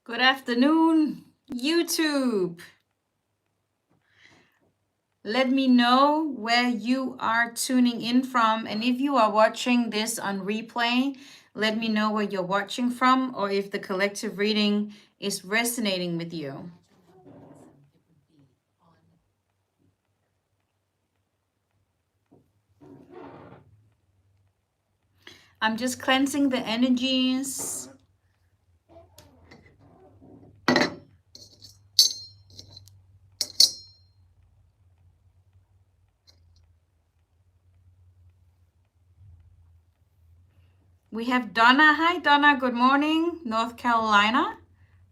Good afternoon, YouTube. Let me know where you are tuning in from. And if you are watching this on replay, let me know where you're watching from or if the collective reading is resonating with you. I'm just cleansing the energies. We have Donna. Hi, Donna. Good morning, North Carolina.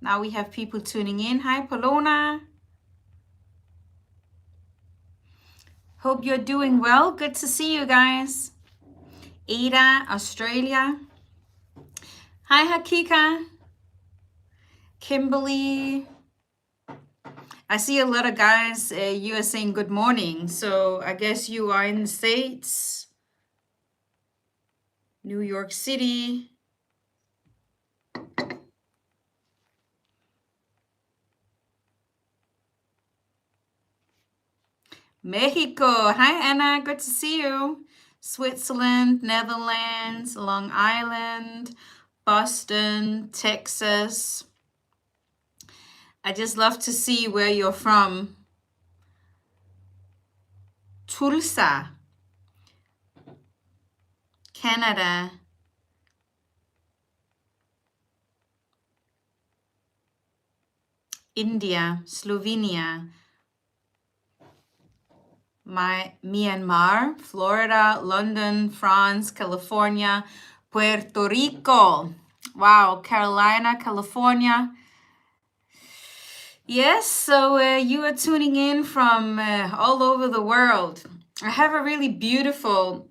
Now we have people tuning in. Hi, Polona. Hope you're doing well. Good to see you guys. Ada, Australia. Hi, Hakika. Kimberly. I see a lot of guys, you are saying good morning. So I guess you are in the States. New York City. Mexico. Hi, Anna. Good to see you. Switzerland, Netherlands, Long Island, Boston, Texas. I just love to see where you're from. Tulsa, Canada. India, Slovenia, Myanmar, Florida, London, France, California, Puerto Rico. Wow, Carolina, California. Yes, so you are tuning in from all over the world. I have a really beautiful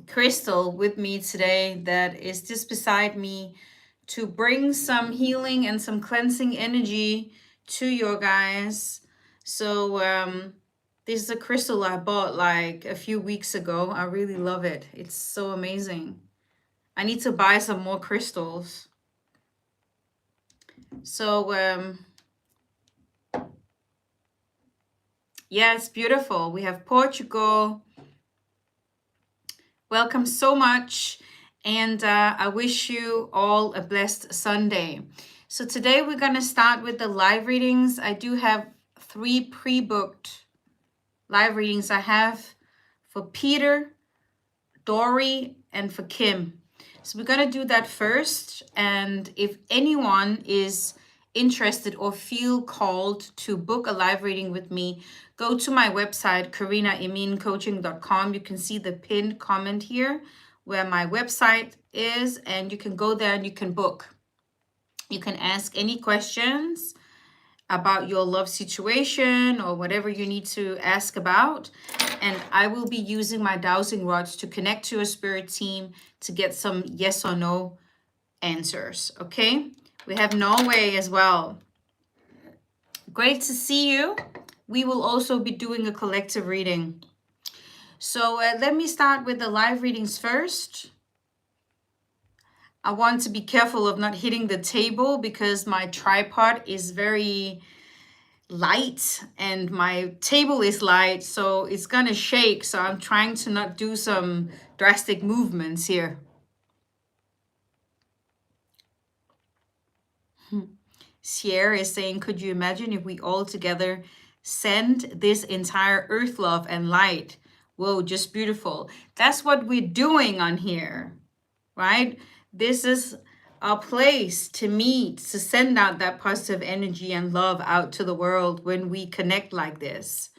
crystal with me today that is just beside me to bring some healing and some cleansing energy to you guys. So this is a crystal I bought like a few weeks ago. I really love it. It's so amazing. I need to buy some more crystals. So yeah, it's beautiful. We have Portugal. Welcome so much. And I wish you all a blessed Sunday. So today we're going to start with the live readings. I do have 3 pre-booked live readings. I have for Peter, Dory, and for Kim. So we're going to do that first. And if anyone is interested or feel called to book a live reading with me, go to my website, karinaemincoaching.com. You can see the pinned comment here where my website is, and you can go there and you can book. You can ask any questions about your love situation or whatever you need to ask about. And I will be using my dowsing rods to connect to a spirit team to get some yes or no answers. Okay? We have Norway as well. Great to see you. We will also be doing a collective reading. So let me start with the live readings first. I want to be careful of not hitting the table because my tripod is very light and my table is light, so it's gonna shake. So I'm trying to not do some drastic movements here. Sierra is saying, could you imagine if we all together send this entire earth love and light? Whoa, just beautiful. That's what we're doing on here, right? This is our place to meet, to send out that positive energy and love out to the world when we connect like this.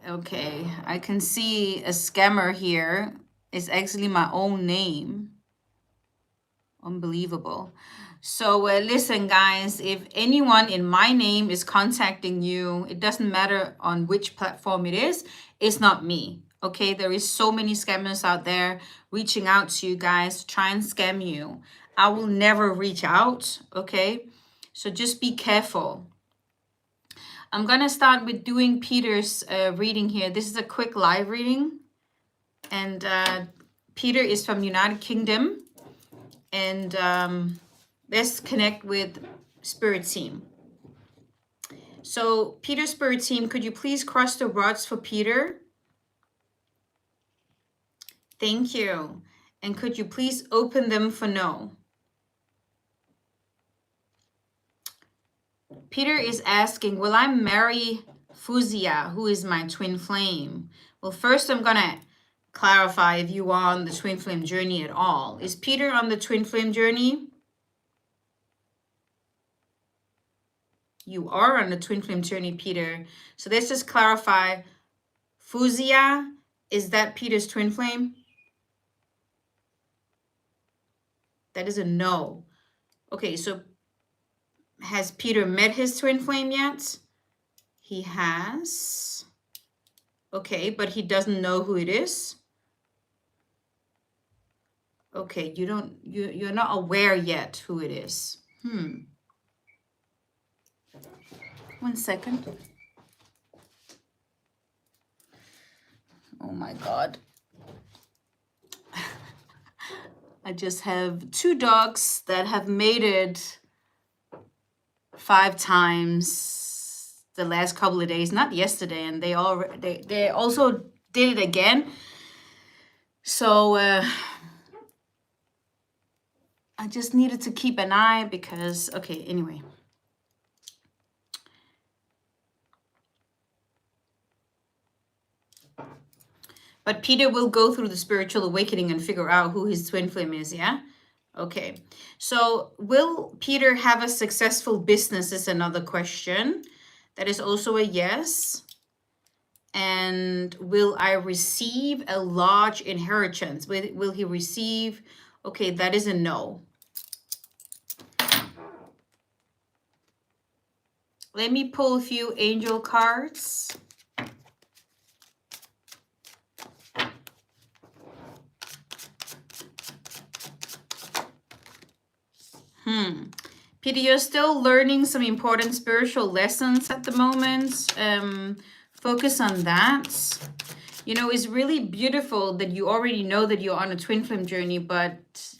Okay, I can see a scammer here. It's actually my own name. Unbelievable. So listen, guys, if anyone in my name is contacting you, it doesn't matter on which platform it is, it's not me. Okay, there is so many scammers out there reaching out to you guys to try and scam you. I will never reach out. Okay, so just be careful. I'm gonna start with doing Peter's reading here. This is a quick live reading, and Peter is from United Kingdom. And let's connect with Spirit Team. So Peter, Spirit Team, could you please cross the rods for Peter? Thank you. And could you please open them for no? Peter is asking, will I marry Fuzia, who is my twin flame? Well, first I'm going to clarify if you are on the twin flame journey at all. Is Peter on the twin flame journey? You are on the twin flame journey, Peter. So let's just clarify. Fuzia, is that Peter's twin flame? That is a no. Okay, so has Peter met his twin flame yet? He has. Okay, but he doesn't know who it is. Okay, you're not aware yet who it is. 1 second. Oh my God. I just have 2 dogs that have mated 5 times the last couple of days, not yesterday, and they also did it again. So I just needed to keep an eye because, okay, anyway. But Peter will go through the spiritual awakening and figure out who his twin flame is, yeah? Okay. So will Peter have a successful business is another question. That is also a yes. And will I receive a large inheritance? Will he receive? Okay, that is a no. Let me pull a few angel cards. Peter, you're still learning some important spiritual lessons at the moment. Focus on that. You know, it's really beautiful that you already know that you're on a twin flame journey, but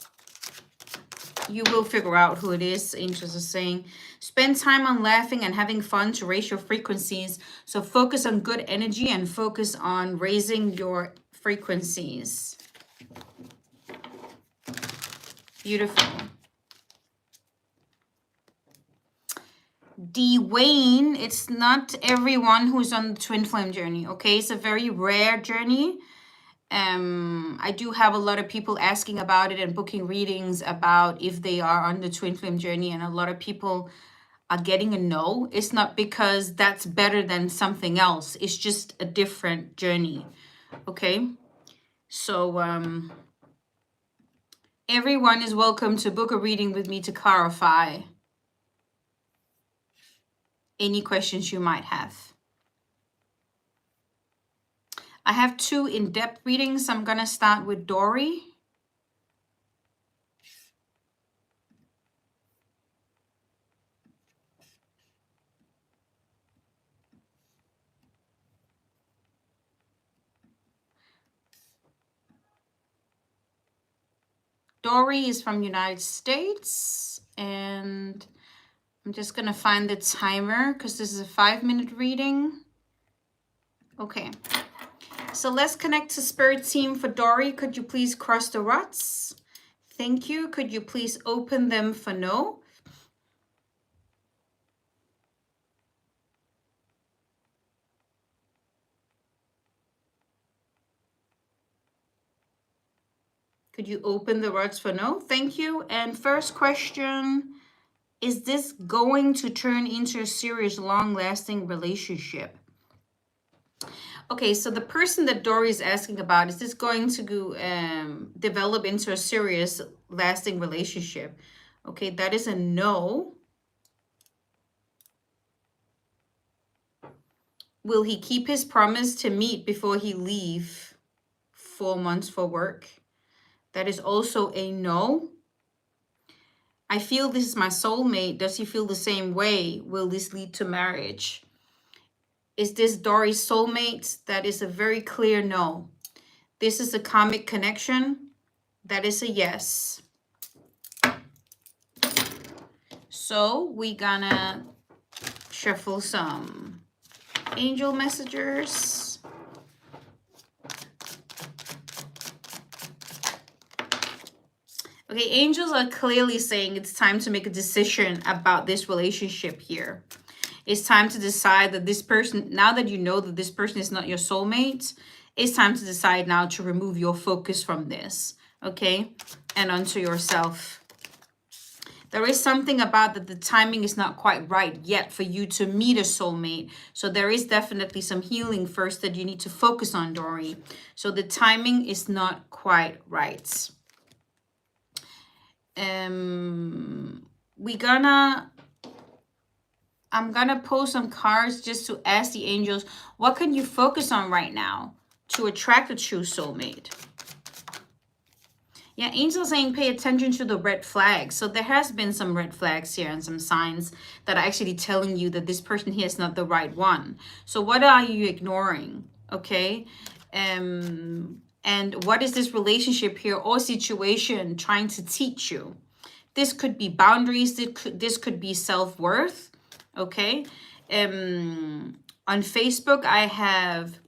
you will figure out who it is. Angels are saying, spend time on laughing and having fun to raise your frequencies. So focus on good energy and focus on raising your frequencies. Beautiful. Dwayne, it's not everyone who's on the twin flame journey, okay? It's a very rare journey. I do have a lot of people asking about it and booking readings about if they are on the twin flame journey, and a lot of people are getting a no. It's not because that's better than something else. It's just a different journey, okay? So everyone is welcome to book a reading with me to clarify any questions you might have. I have 2 in-depth readings. I'm going to start with Dory. Dory is from United States, and I'm just going to find the timer because this is a 5-minute reading. Okay. So let's connect to Spirit Team for Dory. Could you please cross the rods? Thank you. Could you please open them for no? Could you open the rods for no? Thank you. And first question, is this going to turn into a serious, long-lasting relationship? Okay, so the person that Dory is asking about, is this going to develop into a serious, lasting relationship? Okay, that is a no. Will he keep his promise to meet before he leave 4 months for work? That is also a no. I feel this is my soulmate. Does he feel the same way? Will this lead to marriage? Is this Dory's soulmate? That is a very clear no. This is a karmic connection. That is a yes. So we're gonna shuffle some angel messengers. Okay, angels are clearly saying it's time to make a decision about this relationship here. It's time to decide that this person, now that you know that this person is not your soulmate, it's time to decide now to remove your focus from this, okay? And onto yourself. There is something about that the timing is not quite right yet for you to meet a soulmate. So there is definitely some healing first that you need to focus on, Dory. So the timing is not quite right. I'm gonna pull some cards just to ask the angels, what can you focus on right now to attract a true soulmate? Yeah, angels saying pay attention to the red flags. So there has been some red flags here and some signs that are actually telling you that this person here is not the right one. So what are you ignoring? Okay. And what is this relationship here or situation trying to teach you? This could be boundaries. This could be self-worth. Okay. On Facebook, I have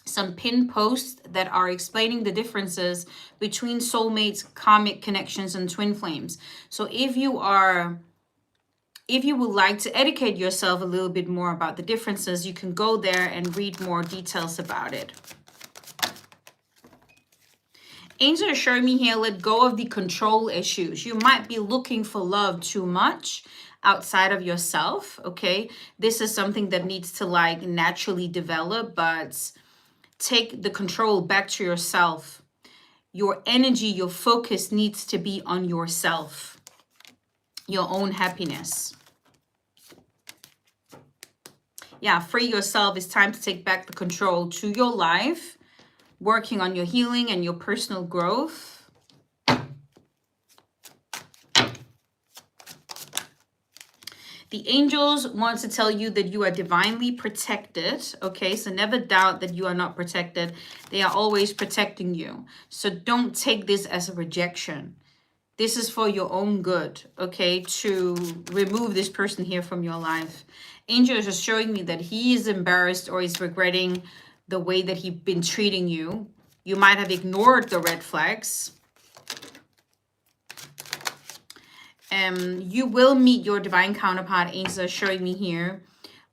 some pinned posts that are explaining the differences between soulmates, karmic connections, and twin flames. So if you would like to educate yourself a little bit more about the differences, you can go there and read more details about it. Angels are showing me here, let go of the control issues. You might be looking for love too much outside of yourself, okay? This is something that needs to like naturally develop, but take the control back to yourself. Your energy, your focus needs to be on yourself, your own happiness. Yeah, free yourself. It's time to take back the control to your life, working on your healing and your personal growth. The angels want to tell you that you are divinely protected, okay? So never doubt that you are not protected. They are always protecting you. So don't take this as a rejection. This is for your own good, okay? To remove this person here from your life. Angels are showing me that he is embarrassed or is regretting the way that he's been treating you. You might have ignored the red flags. You will meet your divine counterpart, angels are showing me here,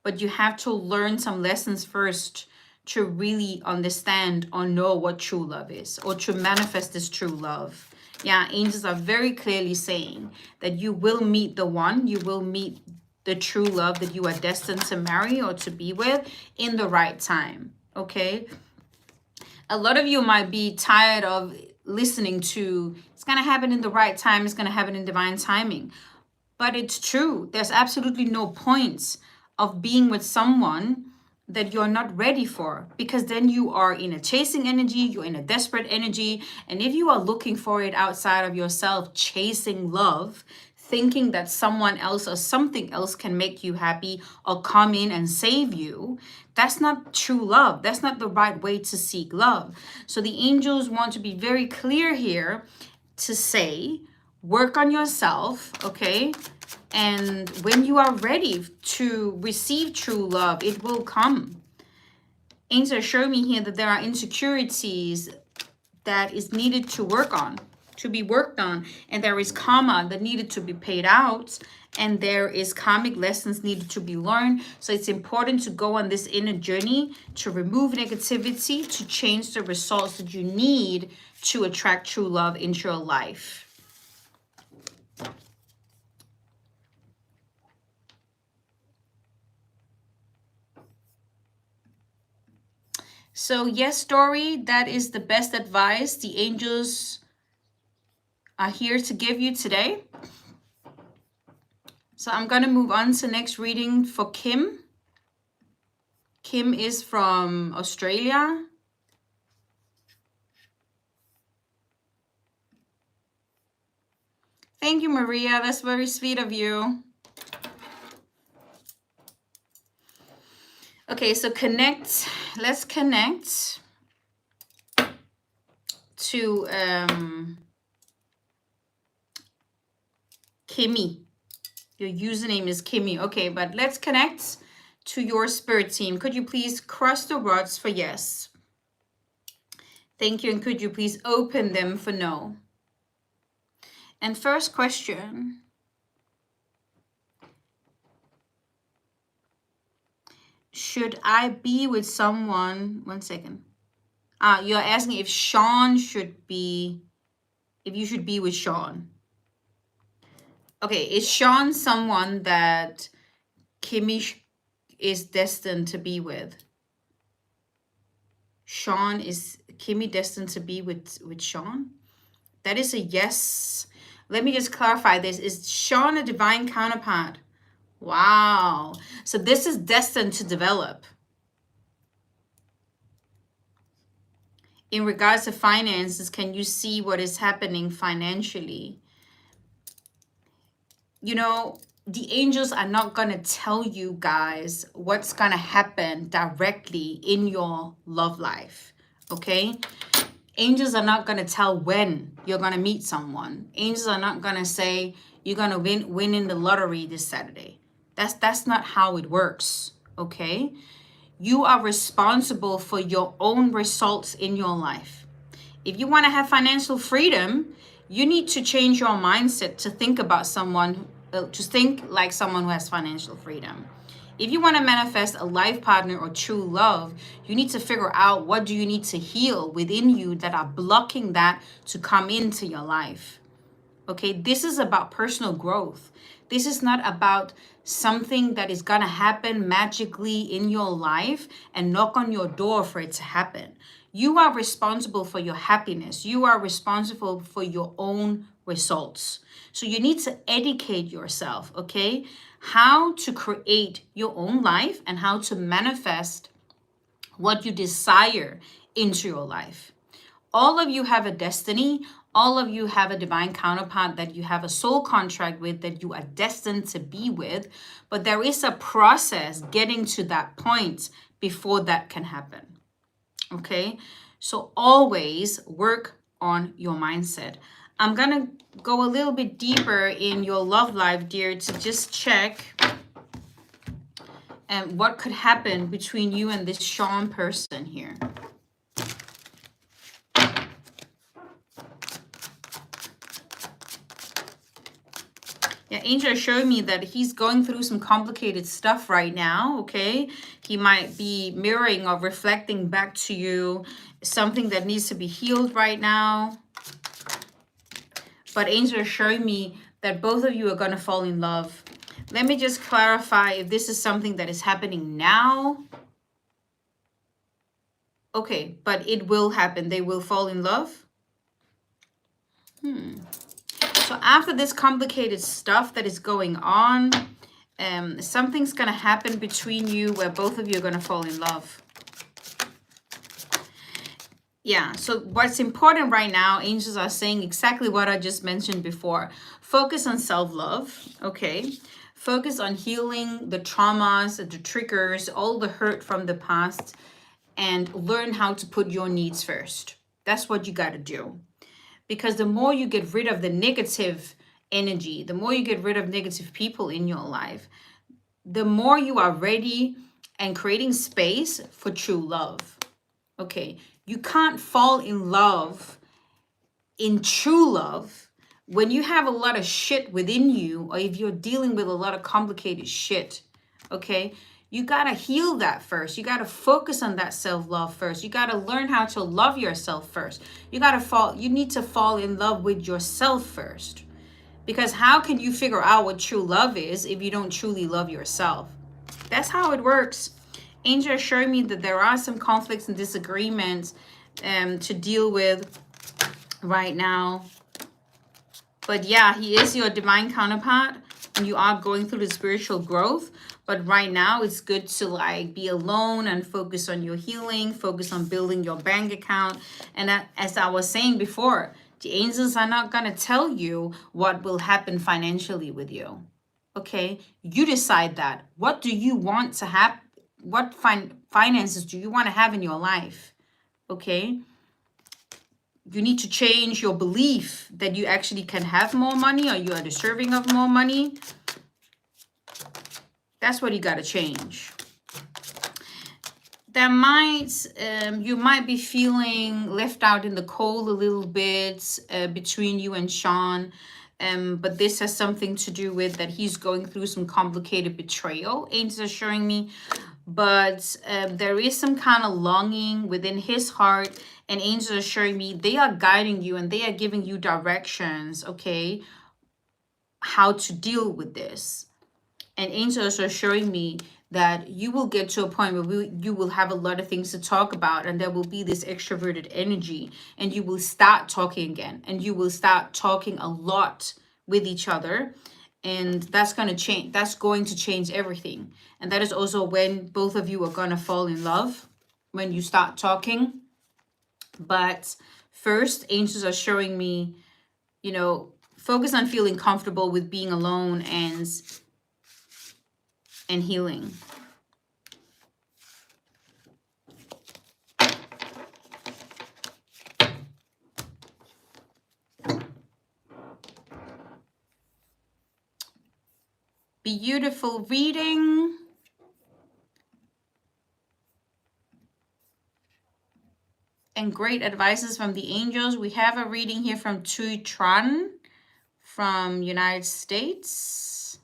but you have to learn some lessons first to really understand or know what true love is, or to manifest this true love. Yeah, angels are very clearly saying that you will meet the one, you will meet the true love that you are destined to marry or to be with in the right time, okay? A lot of you might be tired of listening to, it's going to happen in the right time, it's going to happen in divine timing. But it's true. There's absolutely no point of being with someone that you're not ready for, because then you are in a chasing energy, you're in a desperate energy. And if you are looking for it outside of yourself, chasing love, thinking that someone else or something else can make you happy or come in and save you, that's not true love. That's not the right way to seek love. So the angels want to be very clear here to say, work on yourself, okay? And when you are ready to receive true love, it will come. Angels are showing me here that there are insecurities that is needed to work on, to be worked on, and there is karma that needed to be paid out, and there is karmic lessons needed to be learned. So it's important to go on this inner journey to remove negativity, to change the results that you need to attract true love into your life. So yes, Dory, that is the best advice the angels are here to give you today. So I'm going to move on to next reading for Kim. Kim is from Australia. Thank you, Maria. That's very sweet of you. Okay, so connect. Let's connect to Kimmy. Your username is Kimmy. Okay, but let's connect to your spirit team. Could you please cross the rods for yes? Thank you. And could you please open them for no? And first question. Should I be with someone? 1 second. You're asking if Sean should be, if you should be with Sean. Okay, is Sean someone that Kimmy is destined to be with? Sean, is Kimmy destined to be with Sean? That is a yes. Let me just clarify this. Is Sean a divine counterpart? Wow. So this is destined to develop. In regards to finances, can you see what is happening financially? You know, the angels are not going to tell you guys what's going to happen directly in your love life. Okay? Angels are not going to tell when you're going to meet someone. Angels are not going to say you're going to win in the lottery this Saturday. That's not how it works. Okay? You are responsible for your own results in your life. If you want to have financial freedom, you need to change your mindset to think about someone, to think like someone who has financial freedom. If you want to manifest a life partner or true love, you need to figure out what do you need to heal within you that are blocking that to come into your life. Okay, this is about personal growth. This is not about something that is going to happen magically in your life and knock on your door for it to happen. You are responsible for your happiness. You are responsible for your own results. So you need to educate yourself, okay? How to create your own life and how to manifest what you desire into your life. All of you have a destiny. All of you have a divine counterpart that you have a soul contract with, that you are destined to be with. But there is a process getting to that point before that can happen. Okay? So always work on your mindset. I'm going to go a little bit deeper in your love life, dear, to just check what could happen between you and this Sean person here. Yeah, Angel is showing me that he's going through some complicated stuff right now, okay? He might be mirroring or reflecting back to you something that needs to be healed right now. But Angel is showing me that both of you are going to fall in love. Let me just clarify if this is something that is happening now. Okay, but it will happen. They will fall in love. So after this complicated stuff that is going on, something's going to happen between you where both of you are going to fall in love. Yeah, so what's important right now, angels are saying exactly what I just mentioned before. Focus on self-love, okay? Focus on healing the traumas, the triggers, all the hurt from the past, and learn how to put your needs first. That's what you got to do. Because the more you get rid of the negative energy, the more you get rid of negative people in your life, the more you are ready and creating space for true love. Okay, you can't fall in love, in true love, when you have a lot of shit within you, or if you're dealing with a lot of complicated shit. Okay, you got to heal that first. You got to focus on that self-love first. You got to learn how to love yourself first. You need to fall in love with yourself first. Because how can you figure out what true love is if you don't truly love yourself? That's how it works. Angel is showing me that there are some conflicts and disagreements to deal with right now. But yeah, he is your divine counterpart and you are going through the spiritual growth. But right now it's good to like be alone and focus on your healing, focus on building your bank account. And that, as I was saying before, the angels are not going to tell you what will happen financially with you. Okay, you decide that. What do you want to have? What finances do you want to have in your life? Okay, you need to change your belief that you actually can have more money or you are deserving of more money. That's what you got to change. There might, you might be feeling left out in the cold a little bit between you and Sean. But this has something to do with that he's going through some complicated betrayal, angels are showing me. But there is some kind of longing within his heart, and angels are showing me they are guiding you and they are giving you directions, okay, how to deal with this. And angels are showing me that you will get to a point where you will have a lot of things to talk about, and there will be this extroverted energy, and you will start talking again, and you will start talking a lot with each other, and that's going to change. That's going to change everything. And that is also when both of you are going to fall in love, when you start talking. But first, angels are showing me, you know, focus on feeling comfortable with being alone and healing. Beautiful reading. And great advices from the angels. We have a reading here from Tui Tran from United States.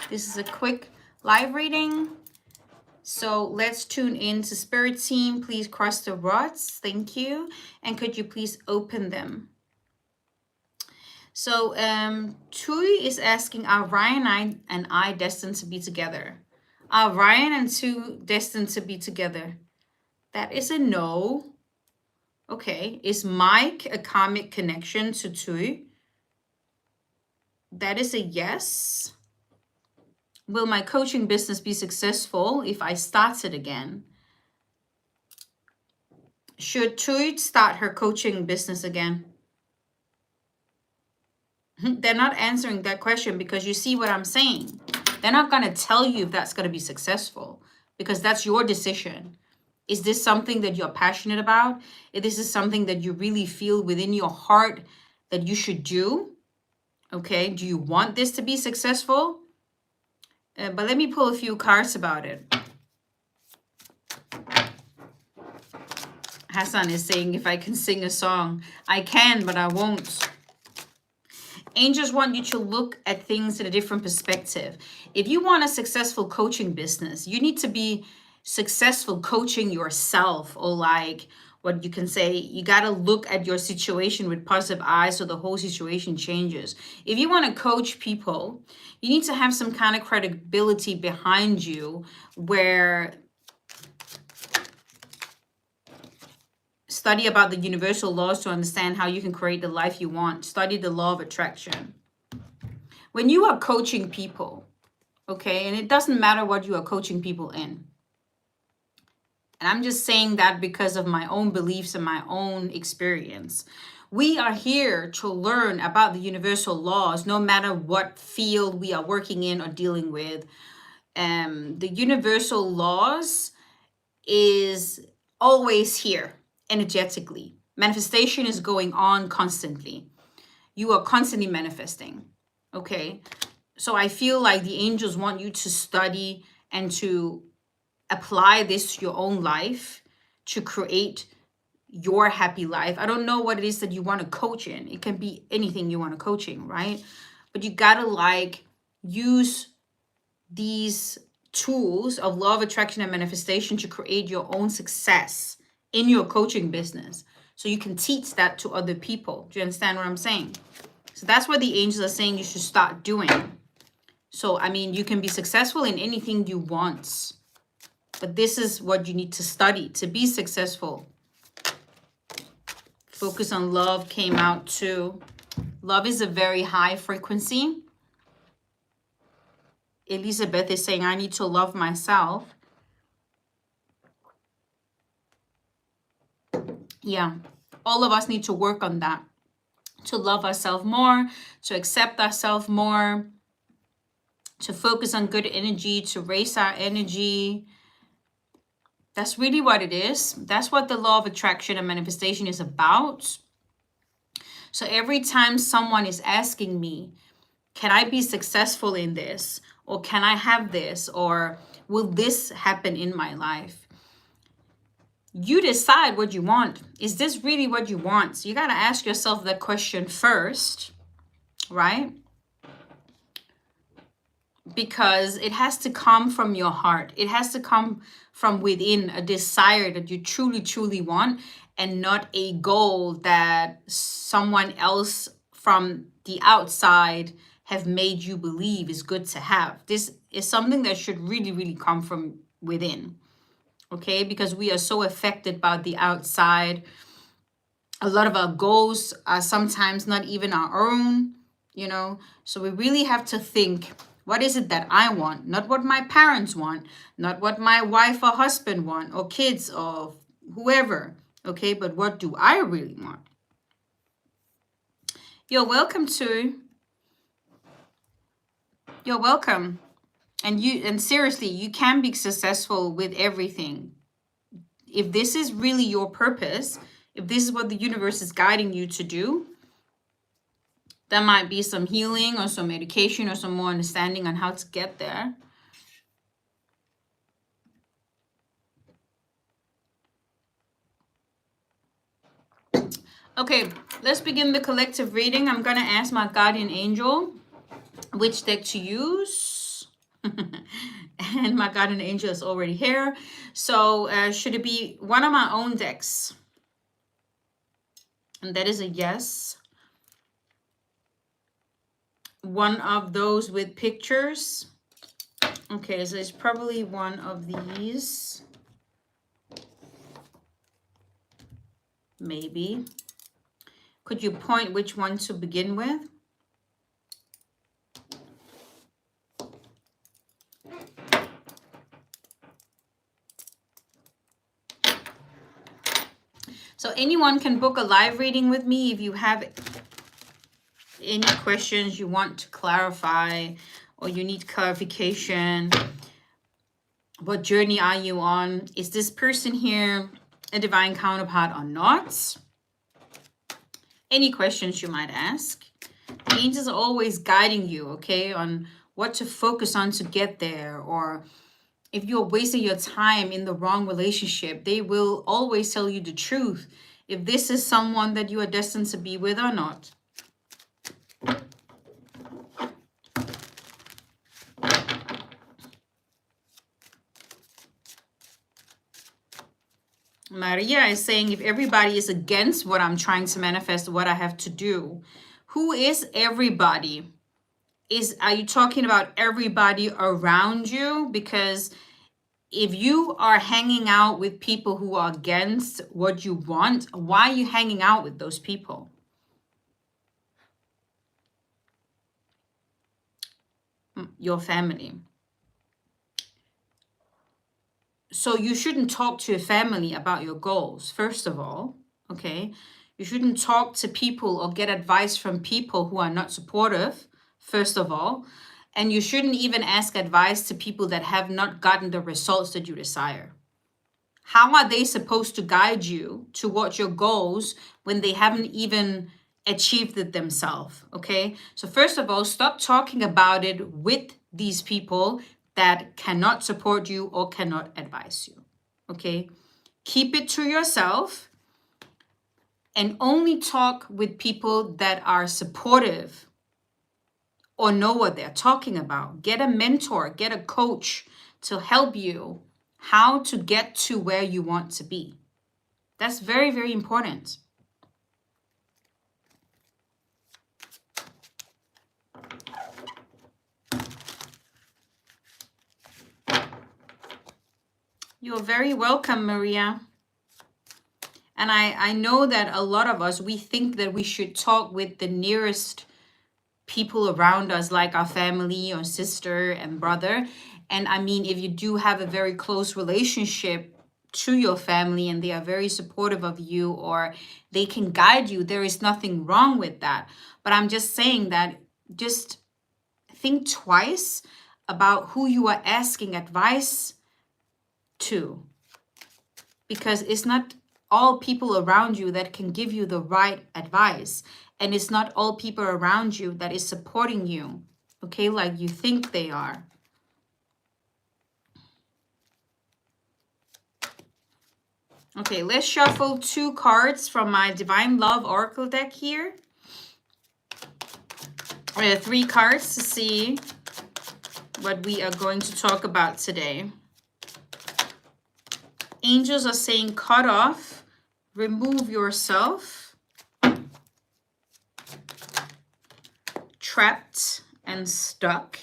This is a quick live reading. So let's tune in to Spirit Team. Please cross the rods. Thank you. And could you please open them? So Tui is asking, are Ryan and I destined to be together? Are Ryan and Tui destined to be together? That is a no. Okay. Is Mike a karmic connection to Tui? That is a yes. Will my coaching business be successful if I start it again? Should Tui start her coaching business again? They're not answering that question, because you see what I'm saying. They're not going to tell you if that's going to be successful, because that's your decision. Is this something that you're passionate about? If this is something that you really feel within your heart that you should do? Okay, do you want this to be successful? But let me pull a few cards about it. Hassan is saying, if I can sing a song, I can, but I won't. Angels want you to look at things in a different perspective. If you want a successful coaching business, you need to be successful coaching yourself, or like what you can say, you got to look at your situation with positive eyes so the whole situation changes. If you want to coach people, you need to have some kind of credibility behind you, where study about the universal laws to understand how you can create the life you want. Study the law of attraction. When you are coaching people, okay, and it doesn't matter what you are coaching people in. And I'm just saying that because of my own beliefs and my own experience. We are here to learn about the universal laws, no matter what field we are working in or dealing with. The universal laws is always here energetically. Manifestation is going on constantly. You are constantly manifesting. Okay. So I feel like the angels want you to study and to apply this to your own life to create your happy life. I don't know what it is that you want to coach in. It can be anything you want to coach in, right? But you got to like use these tools of law of attraction and manifestation to create your own success in your coaching business, so you can teach that to other people. Do you understand what I'm saying? So that's what the angels are saying you should start doing. So, I mean, you can be successful in anything you want, but this is what you need to study to be successful. Focus on love came out too. Love is a very high frequency. Elizabeth is saying, I need to love myself. Yeah, all of us need to work on that. To love ourselves more, to accept ourselves more, to focus on good energy, to raise our energy. That's really what it is. That's what the law of attraction and manifestation is about. So every time someone is asking me, Can I be successful in this? Or can I have this? Or will this happen in my life? You decide what you want. Is this really what you want? So you got to ask yourself that question first, right? Because it has to come from your heart. It has to come from within, a desire that you truly, truly want, and not a goal that someone else from the outside have made you believe is good to have. This is something that should really, really come from within, okay? Because we are so affected by the outside. A lot of our goals are sometimes not even our own, you know? So we really have to think, what is it that I want? Not what my parents want, not what my wife or husband want, or kids, or whoever, okay? But what do I really want? You're welcome to. You're welcome. And seriously, you can be successful with everything. If this is really your purpose, if this is what the universe is guiding you to do, there might be some healing or some education or some more understanding on how to get there. Okay, let's begin the collective reading. I'm going to ask my guardian angel which deck to use. And my guardian angel is already here. So should it be one of my own decks? And that is a yes. One of those with pictures. Okay, so it's probably one of these. Maybe. Could you point which one to begin with? So anyone can book a live reading with me if you have any questions you want to clarify or you need clarification. What journey are you on? Is this person here a divine counterpart or not? Any questions you might ask. The angels are always guiding you, okay, on what to focus on to get there. Or if you're wasting your time in the wrong relationship, they will always tell you the truth. If this is someone that you are destined to be with or not. Maria is saying, if everybody is against what I'm trying to manifest, what I have to do. Who is everybody? Are you talking about everybody around you? Because if you are hanging out with people who are against what you want, why are you hanging out with those people? Your family. So you shouldn't talk to your family about your goals, first of all, okay? You shouldn't talk to people or get advice from people who are not supportive, first of all. And you shouldn't even ask advice to people that have not gotten the results that you desire. How are they supposed to guide you towards your goals when they haven't even achieved it themselves, okay? So first of all, stop talking about it with these people that cannot support you or cannot advise you, okay? Keep it to yourself and only talk with people that are supportive or know what they're talking about. Get a mentor, get a coach to help you how to get to where you want to be. That's very, very important. You're very welcome, Maria. And I know that a lot of us, we think that we should talk with the nearest people around us, like our family or sister and brother. And I mean, if you do have a very close relationship to your family and they are very supportive of you or they can guide you, there is nothing wrong with that. But I'm just saying that just think twice about who you are asking advice to, because it's not all people around you that can give you the right advice. And it's not all people around you that is supporting you, okay, like you think they are. Okay, let's shuffle 2 cards from my Divine Love Oracle deck here. 3 cards to see what we are going to talk about today. Angels are saying cut off, remove yourself, trapped and stuck.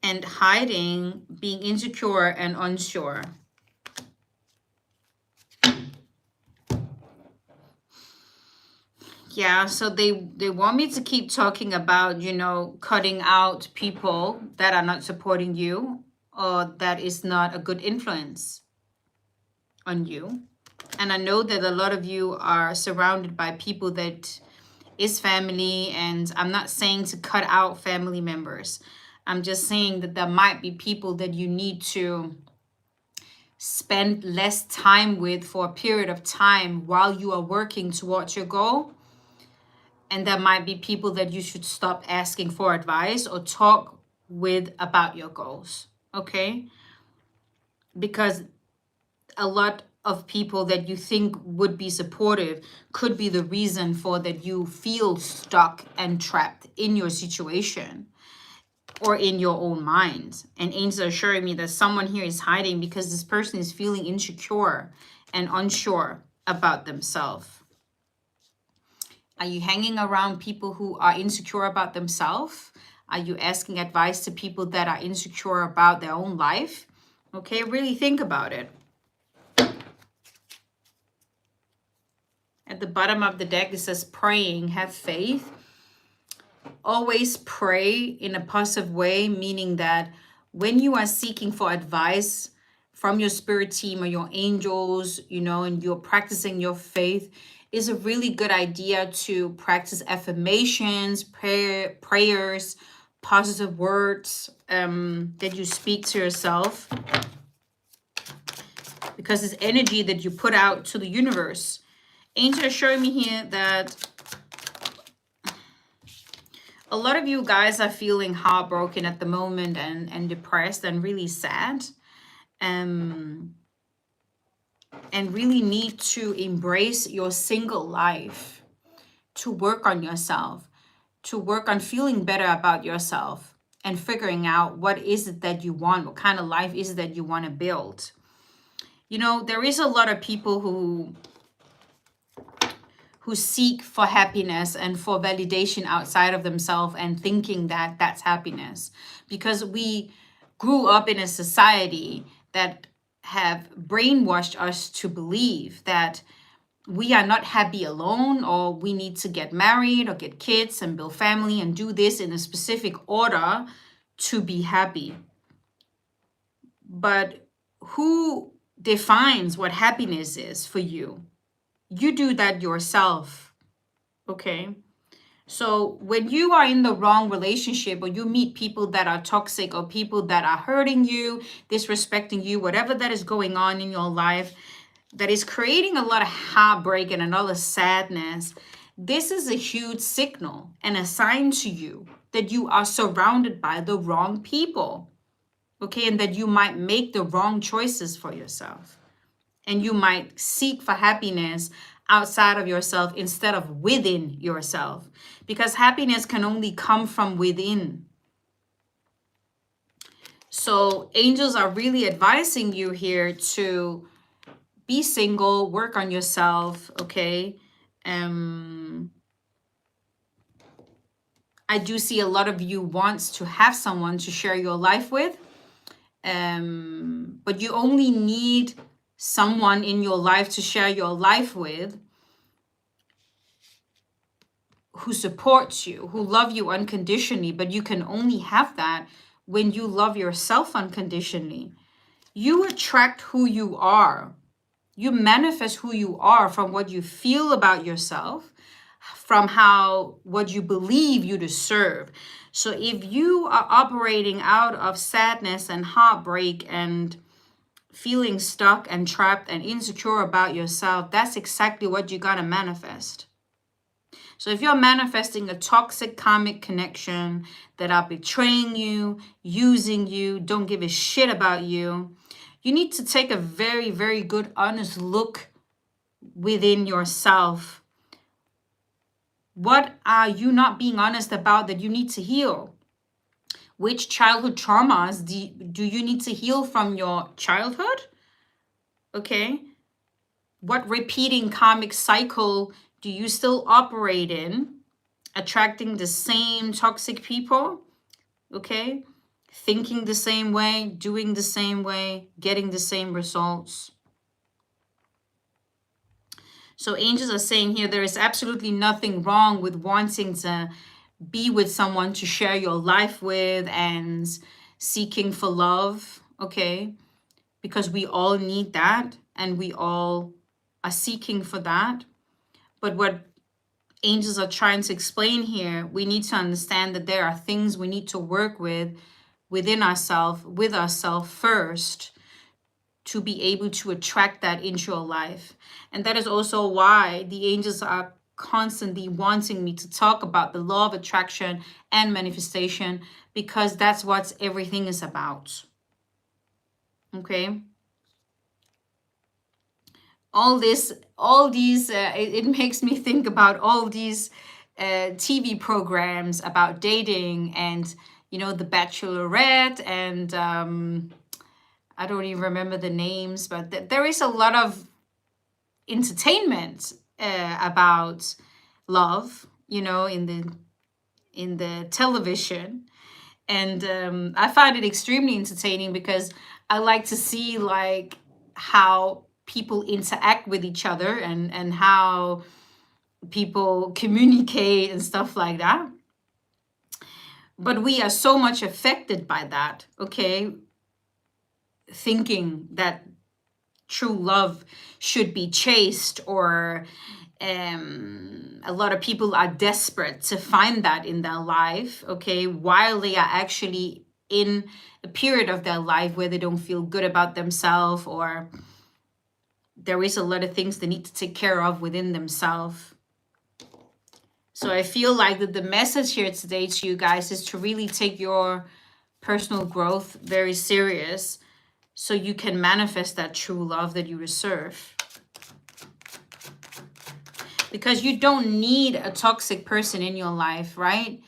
And hiding, being insecure and unsure. Yeah, so they want me to keep talking about, you know, cutting out people that are not supporting you or that is not a good influence on you. And I know that a lot of you are surrounded by people that is family, and I'm not saying to cut out family members. I'm just saying that there might be people that you need to spend less time with for a period of time while you are working towards your goal. And there might be people that you should stop asking for advice or talk with about your goals, okay? Because a lot of people that you think would be supportive could be the reason for that you feel stuck and trapped in your situation or in your own mind. And angels are showing me that someone here is hiding because this person is feeling insecure and unsure about themselves. Are you hanging around people who are insecure about themselves? Are you asking advice to people that are insecure about their own life? Okay, really think about it. At the bottom of the deck, it says praying, have faith. Always pray in a positive way, meaning that when you are seeking for advice from your spirit team or your angels, you know, and you're practicing your faith, is a really good idea to practice affirmations, prayers, positive words that you speak to yourself, because it's energy that you put out to the universe. Angels are showing me here that a lot of you guys are feeling heartbroken at the moment and depressed and really sad. And really need to embrace your single life, to work on yourself, to work on feeling better about yourself and figuring out what is it that you want, what kind of life is it that you want to build. You know, there is a lot of people who seek for happiness and for validation outside of themselves and thinking that that's happiness, because we grew up in a society that have brainwashed us to believe that we are not happy alone, or we need to get married or get kids and build family and do this in a specific order to be happy. But who defines what happiness is for you? You do that yourself, okay? So when you are in the wrong relationship, or you meet people that are toxic, or people that are hurting you, disrespecting you, whatever that is going on in your life, that is creating a lot of heartbreak and a lot of sadness, this is a huge signal and a sign to you that you are surrounded by the wrong people, okay? And that you might make the wrong choices for yourself. And you might seek for happiness outside of yourself instead of within yourself, because happiness can only come from within. So angels are really advising you here to be single, work on yourself, okay? I do see a lot of you wants to have someone to share your life with, but you only need someone in your life to share your life with who supports you, who love you unconditionally, but you can only have that when you love yourself unconditionally. You attract who you are. You manifest who you are from what you feel about yourself, from what you believe you deserve. So if you are operating out of sadness and heartbreak and feeling stuck and trapped and insecure about yourself, that's exactly what you gotta manifest. So if you're manifesting a toxic karmic connection that are betraying you, using you, don't give a shit about you, you need to take a very, very good, honest look within yourself. What are you not being honest about that you need to heal? Which childhood traumas do you need to heal from your childhood? Okay. What repeating karmic cycle do you still operate in? Attracting the same toxic people? Okay. Thinking the same way, doing the same way, getting the same results. So angels are saying here, there is absolutely nothing wrong with wanting to be with someone to share your life with and seeking for love, okay? Because we all need that and we all are seeking for that. But what angels are trying to explain here, we need to understand that there are things we need to work with within ourselves, with ourselves first, to be able to attract that into your life. And that is also why the angels are constantly wanting me to talk about the law of attraction and manifestation, because that's what everything is about. Okay. It makes me think about all these TV programs about dating and, you know, The Bachelorette and I don't even remember the names, but there is a lot of entertainment about love, you know, in the television. And I find it extremely entertaining because I like to see like how people interact with each other and how people communicate and stuff like that. But we are so much affected by that, okay? Thinking that true love should be chased, or a lot of people are desperate to find that in their life, okay, while they are actually in a period of their life where they don't feel good about themselves, or there is a lot of things they need to take care of within themselves. So I feel like that the message here today to you guys is to really take your personal growth very serious, so you can manifest that true love that you deserve. Because you don't need a toxic person in your life, right?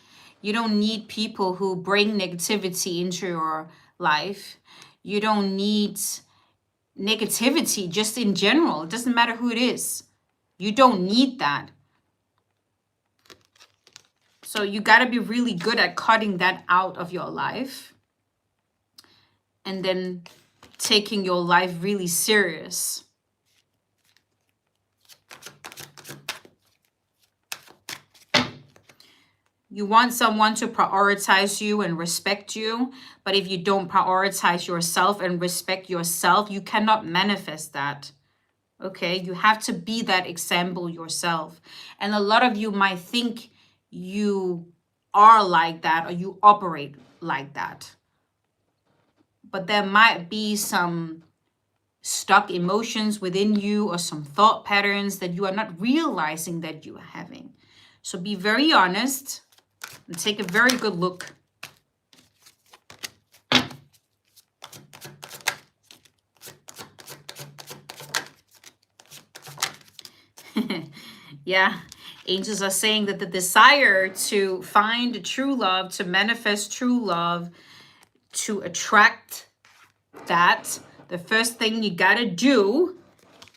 You don't need people who bring negativity into your life. You don't need negativity just in general. It doesn't matter who it is. You don't need that. So you got to be really good at cutting that out of your life. And then taking your life really serious. You want someone to prioritize you and respect you, but if you don't prioritize yourself and respect yourself, you cannot manifest that. Okay, you have to be that example yourself. And a lot of you might think you are like that or you operate like that. But there might be some stuck emotions within you or some thought patterns that you are not realizing that you are having. So be very honest and take a very good look. Yeah, angels are saying that the desire to find true love, to manifest true love, to attract that, the first thing you gotta do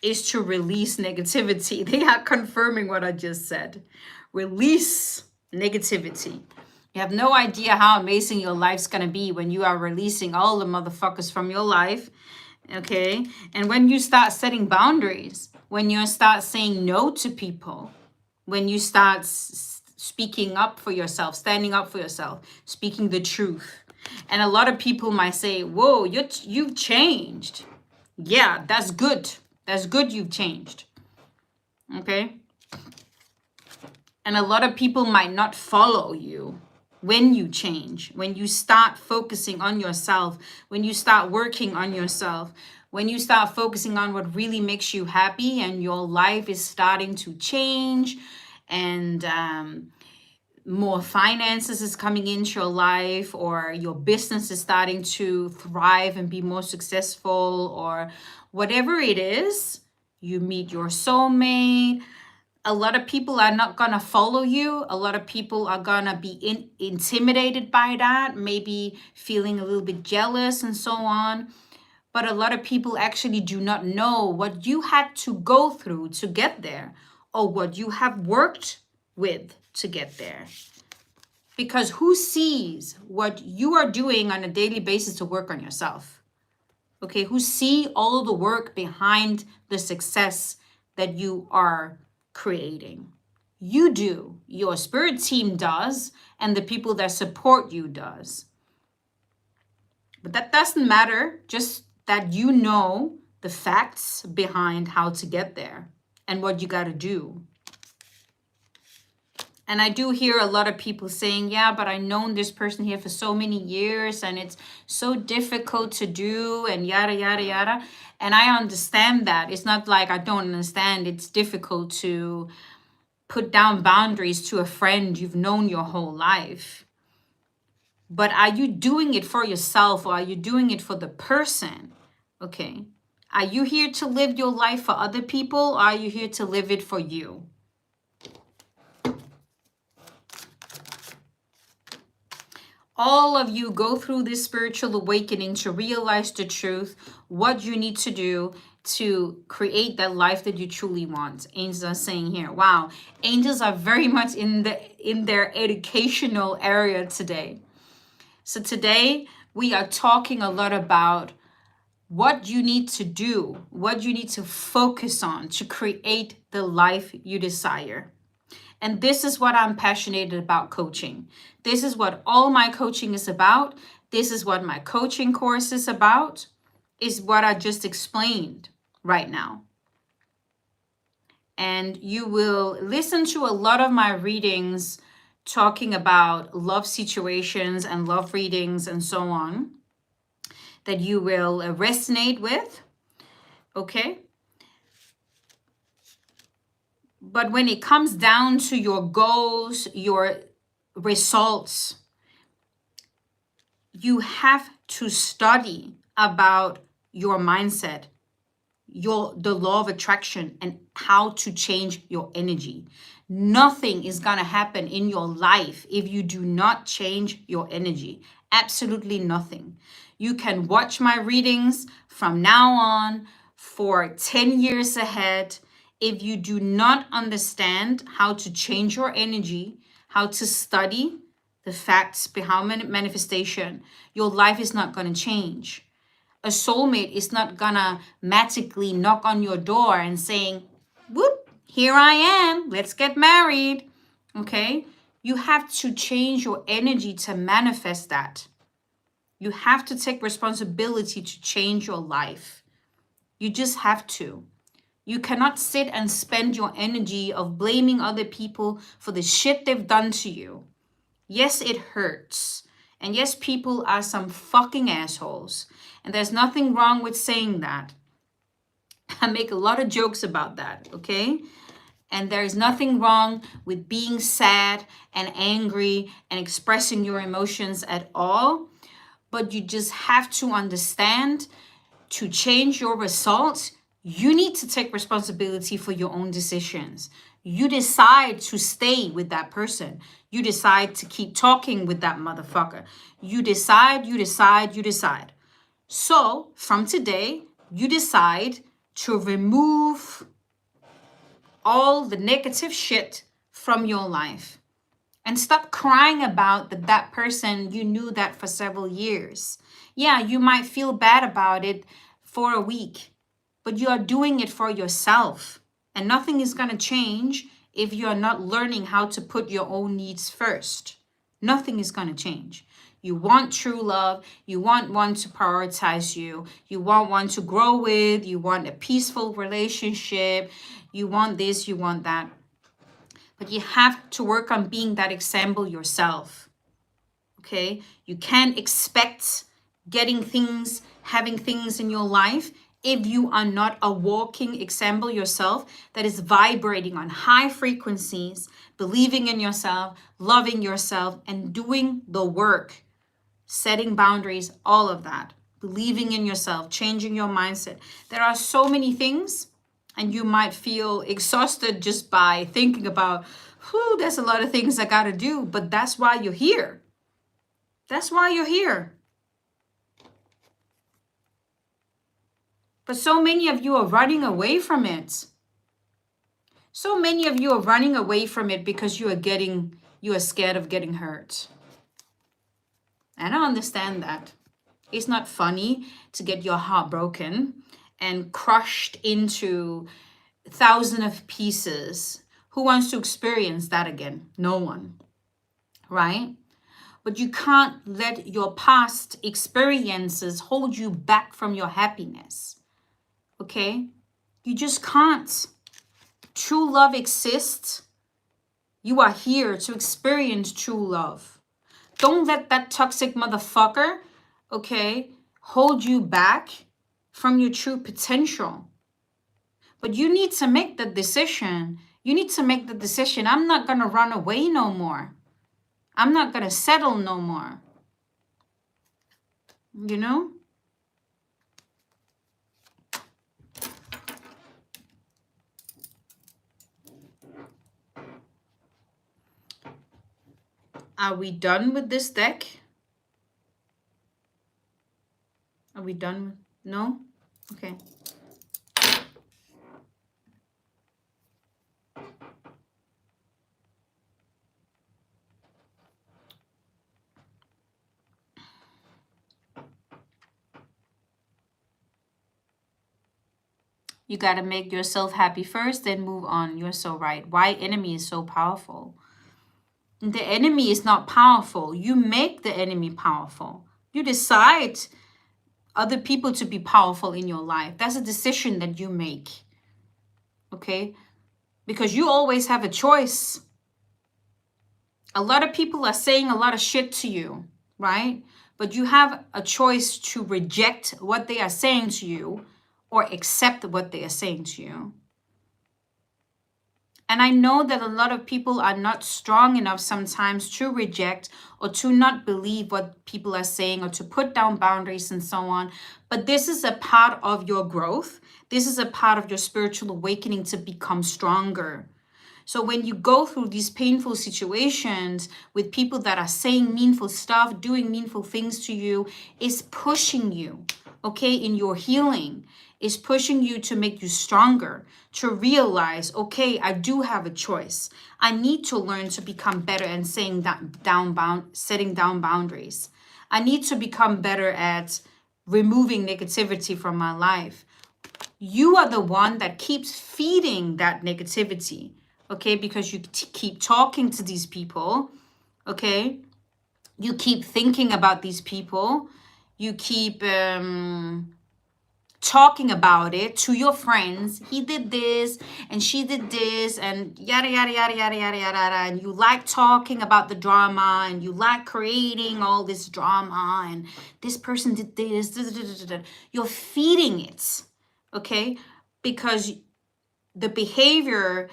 is to release negativity. They are confirming what I just said. Release negativity. You have no idea how amazing your life's gonna be when you are releasing all the motherfuckers from your life, okay? And when you start setting boundaries, when you start saying no to people, when you start speaking up for yourself, standing up for yourself, speaking the truth. And a lot of people might say, whoa, you've changed. Yeah, that's good. That's good you've changed. Okay? And a lot of people might not follow you when you change, when you start focusing on yourself, when you start working on yourself, when you start focusing on what really makes you happy and your life is starting to change, and more finances is coming into your life, or your business is starting to thrive and be more successful, or whatever it is, you meet your soulmate. A lot of people are not gonna follow you. A lot of people are gonna be intimidated by that, maybe feeling a little bit jealous and so on. But a lot of people actually do not know what you had to go through to get there, or what you have worked with to get there. Because who sees what you are doing on a daily basis to work on yourself? Okay, who see all the work behind the success that you are creating? You do, your spirit team does, and the people that support you does. But that doesn't matter, just that you know the facts behind how to get there and what you got to do. And I do hear a lot of people saying, yeah, but I've known this person here for so many years and it's so difficult to do and yada, yada, yada. And I understand that. It's not like I don't understand. It's difficult to put down boundaries to a friend you've known your whole life. But are you doing it for yourself, or are you doing it for the person? Okay. Are you here to live your life for other people, or are you here to live it for you? All of you go through this spiritual awakening to realize the truth, what you need to do to create that life that you truly want. Angels are saying here, wow, angels are very much in their educational area today. So today we are talking a lot about what you need to do, what you need to focus on to create the life you desire. And this is what I'm passionate about coaching. This is what all my coaching is about. This is what my coaching course is about, is what I just explained right now. And you will listen to a lot of my readings talking about love situations and love readings and so on that you will resonate with, okay? But when it comes down to your goals, your results, you have to study about your mindset, the law of attraction, and how to change your energy. Nothing is going to happen in your life if you do not change your energy. Absolutely nothing. You can watch my readings from now on for 10 years ahead. If you do not understand how to change your energy, how to study the facts behind manifestation, your life is not going to change. A soulmate is not going to magically knock on your door and saying, whoop, here I am, let's get married. Okay? You have to change your energy to manifest that. You have to take responsibility to change your life. You just have to. You cannot sit and spend your energy of blaming other people for the shit they've done to you. Yes, it hurts. And yes, people are some fucking assholes. And there's nothing wrong with saying that. I make a lot of jokes about that, okay? And there's nothing wrong with being sad and angry and expressing your emotions at all. But you just have to understand, to change your results, you need to take responsibility for your own decisions. You decide to stay with that person. You decide to keep talking with that motherfucker. You decide. So from today, you decide to remove all the negative shit from your life. And stop crying about that person, you knew that for several years. Yeah, you might feel bad about it for a week, but you are doing it for yourself. And nothing is going to change if you are not learning how to put your own needs first. Nothing is going to change. You want true love. You want one to prioritize you. You want one to grow with. You want a peaceful relationship. You want this, you want that. But you have to work on being that example yourself. Okay? You can't expect having things in your life if you are not a walking example yourself that is vibrating on high frequencies, believing in yourself, loving yourself, and doing the work, setting boundaries, all of that, believing in yourself, changing your mindset. There are so many things, and you might feel exhausted just by thinking about, whew, there's a lot of things I got to do, but that's why you're here. That's why you're here. But so many of you are running away from it. So many of you are running away from it because you are scared of getting hurt. And I understand that. It's not funny to get your heart broken and crushed into thousands of pieces. Who wants to experience that again? No one, right? But you can't let your past experiences hold you back from your happiness. Okay? You just can't. True love exists. You are here to experience true love. Don't let that toxic motherfucker, okay, hold you back from your true potential. But you need to make the decision. You need to make the decision. I'm not going to run away no more. I'm not going to settle no more. You know? Are we done with this deck? Are we done? No? Okay. You got to make yourself happy first, then move on. You're so right. Why enemy is so powerful? The enemy is not powerful. You make the enemy powerful. You decide other people to be powerful in your life. That's a decision that you make. Okay? Because you always have a choice. A lot of people are saying a lot of shit to you, right? But you have a choice to reject what they are saying to you or accept what they are saying to you. And I know that a lot of people are not strong enough sometimes to reject or to not believe what people are saying or to put down boundaries and so on. But this is a part of your growth. This is a part of your spiritual awakening to become stronger. So when you go through these painful situations with people that are saying meaningful stuff, doing meaningful things to you, it's pushing you, okay, in your healing. It's pushing you to make you stronger, to realize, okay, I do have a choice. I need to learn to become better at setting down boundaries. I need to become better at removing negativity from my life. You are the one that keeps feeding that negativity, okay, because you keep talking to these people, okay? You keep thinking about these people. You keep talking about it to your friends. He did this and she did this and yada, yada, yada, yada, yada, yada, yada. And you like talking about the drama and you like creating all this drama and this person did this. Da, da, da, da, da. You're feeding it, okay? Because the behavior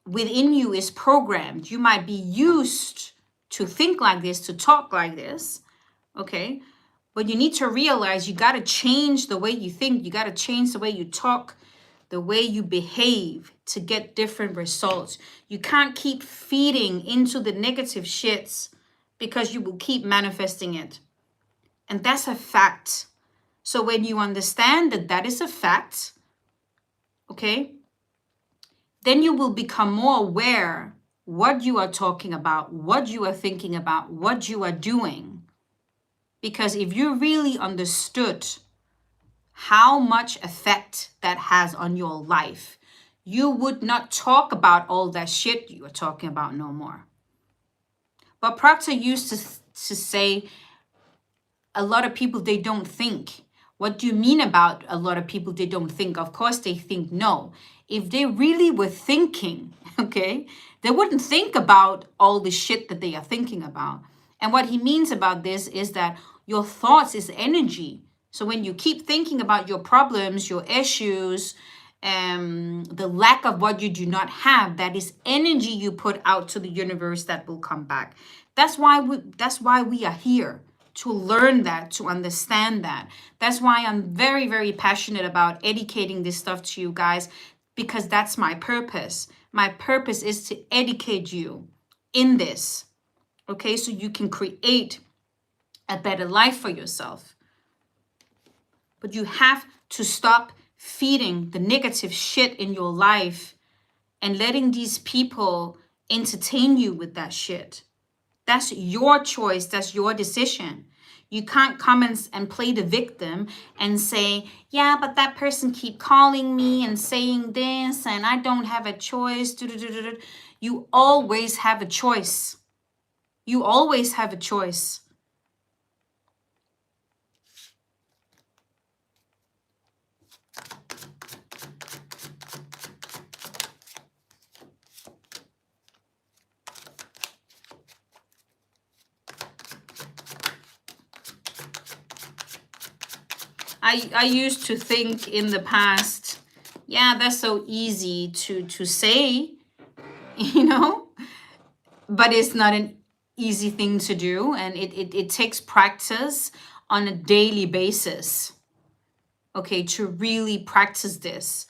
within you is programmed. You might be used to think like this, to talk like this, okay? But you need to realize you got to change the way you think. You got to change the way you talk, the way you behave to get different results. You can't keep feeding into the negative shits because you will keep manifesting it. And that's a fact. So when you understand that that is a fact, okay, then you will become more aware what you are talking about, what you are thinking about, what you are doing. Because if you really understood how much effect that has on your life, you would not talk about all that shit you are talking about no more. But Proctor used to say, a lot of people, they don't think. What do you mean about a lot of people, they don't think? Of course they think. No. If they really were thinking, okay, they wouldn't think about all the shit that they are thinking about. And what he means about this is that your thoughts is energy. So when you keep thinking about your problems, your issues, the lack of what you do not have, that is energy you put out to the universe that will come back. That's why we are here, to learn that, to understand that. That's why I'm very, very passionate about educating this stuff to you guys, because that's my purpose. My purpose is to educate you in this, okay? So you can create a better life for yourself. But you have to stop feeding the negative shit in your life and letting these people entertain you with that shit. That's your choice. That's your decision. You can't come and play the victim and say, yeah, but that person keep calling me and saying this and I don't have a choice. You always have a choice. You always have a choice. I used to think in the past, yeah, that's so easy to say, you know, but it's not an easy thing to do. And it takes practice on a daily basis, okay, to really practice this.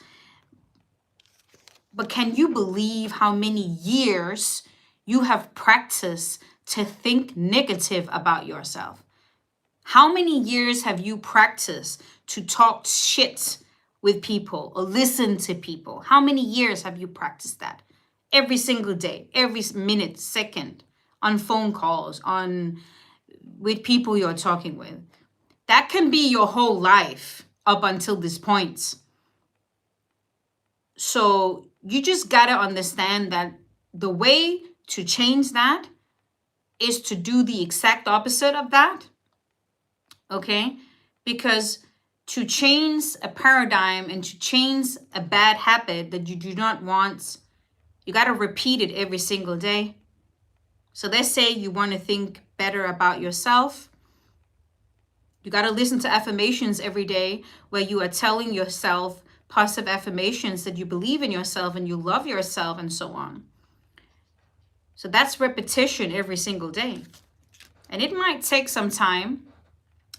But can you believe how many years you have practiced to think negative about yourself? How many years have you practiced to talk shit with people or listen to people? How many years have you practiced that? Every single day, every minute, second, on phone calls, with people you're talking with. That can be your whole life up until this point. So you just gotta understand that the way to change that is to do the exact opposite of that. Okay? Because to change a paradigm and to change a bad habit that you do not want, you got to repeat it every single day. So let's say you want to think better about yourself. You got to listen to affirmations every day where you are telling yourself positive affirmations that you believe in yourself and you love yourself and so on. So that's repetition every single day. And it might take some time.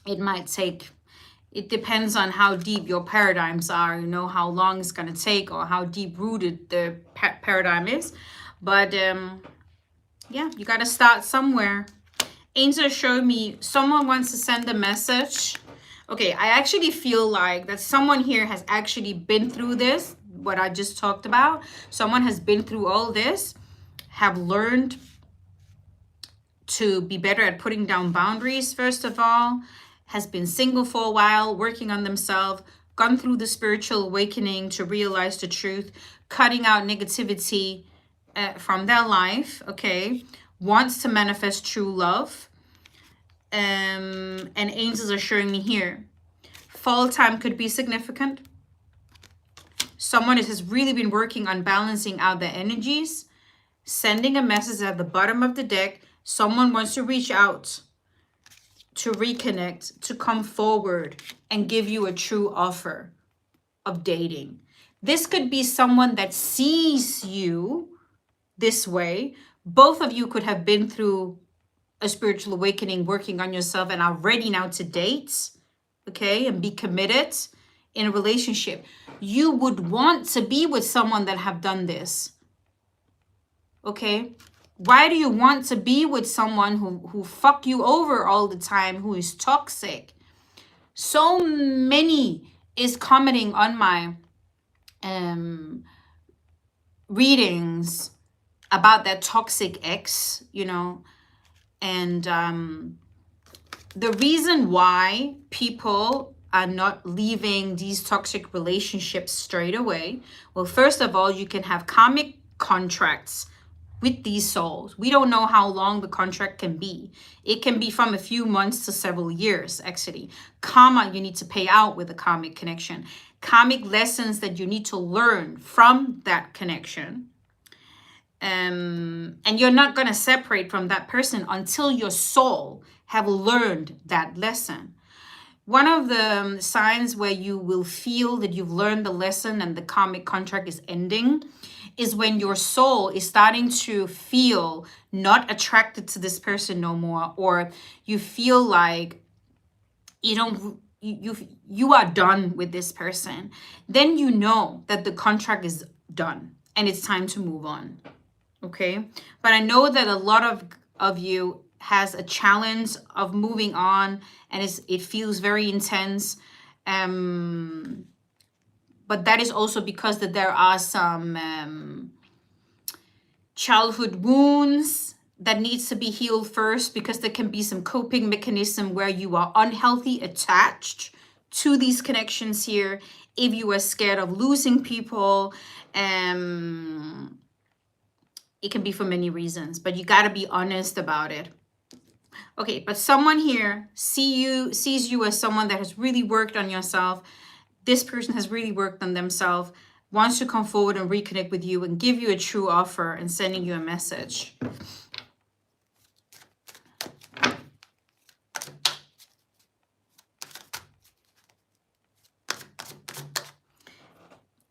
It depends on how deep your paradigms are, you know, how long it's going to take or how deep rooted the paradigm is. But yeah, you got to start somewhere. Angel showed me someone wants to send a message. Okay, I actually feel like that someone here has actually been through this, what I just talked about. Someone has been through all this, have learned to be better at putting down boundaries, first of all, has been single for a while, working on themselves, gone through the spiritual awakening to realize the truth, cutting out negativity from their life, okay, wants to manifest true love. And angels are showing me here. Fall time could be significant. Someone has really been working on balancing out their energies, sending a message at the bottom of the deck. Someone wants to reach out, to reconnect, to come forward and give you a true offer of dating. This could be someone that sees you this way. Both of you could have been through a spiritual awakening, working on yourself, and are ready now to date, okay, and be committed in a relationship. You would want to be with someone that have done this, okay? Why do you want to be with someone who fuck you over all the time, who is toxic? So many is commenting on my readings about that toxic ex, you know, and the reason why people are not leaving these toxic relationships straight away, well, first of all, you can have karmic contracts with these souls. We don't know how long the contract can be. It can be from a few months to several years, actually. Karma you need to pay out with a karmic connection. Karmic lessons that you need to learn from that connection. And you're not going to separate from that person until your soul have learned that lesson. one of the signs where you will feel that you've learned the lesson and the karmic contract is ending is when your soul is starting to feel not attracted to this person no more, or you feel like you don't you are done with this person. Then you know that the contract is done and it's time to move on. Okay, but I know that a lot of you has a challenge of moving on, and it feels very intense. But that is also because that there are some childhood wounds that needs to be healed first, because there can be some coping mechanism where you are unhealthy attached to these connections here. If you are scared of losing people, it can be for many reasons, but you got to be honest about it. Okay, but someone here sees you as someone that has really worked on yourself. This person has really worked on themselves, wants to come forward and reconnect with you and give you a true offer and sending you a message.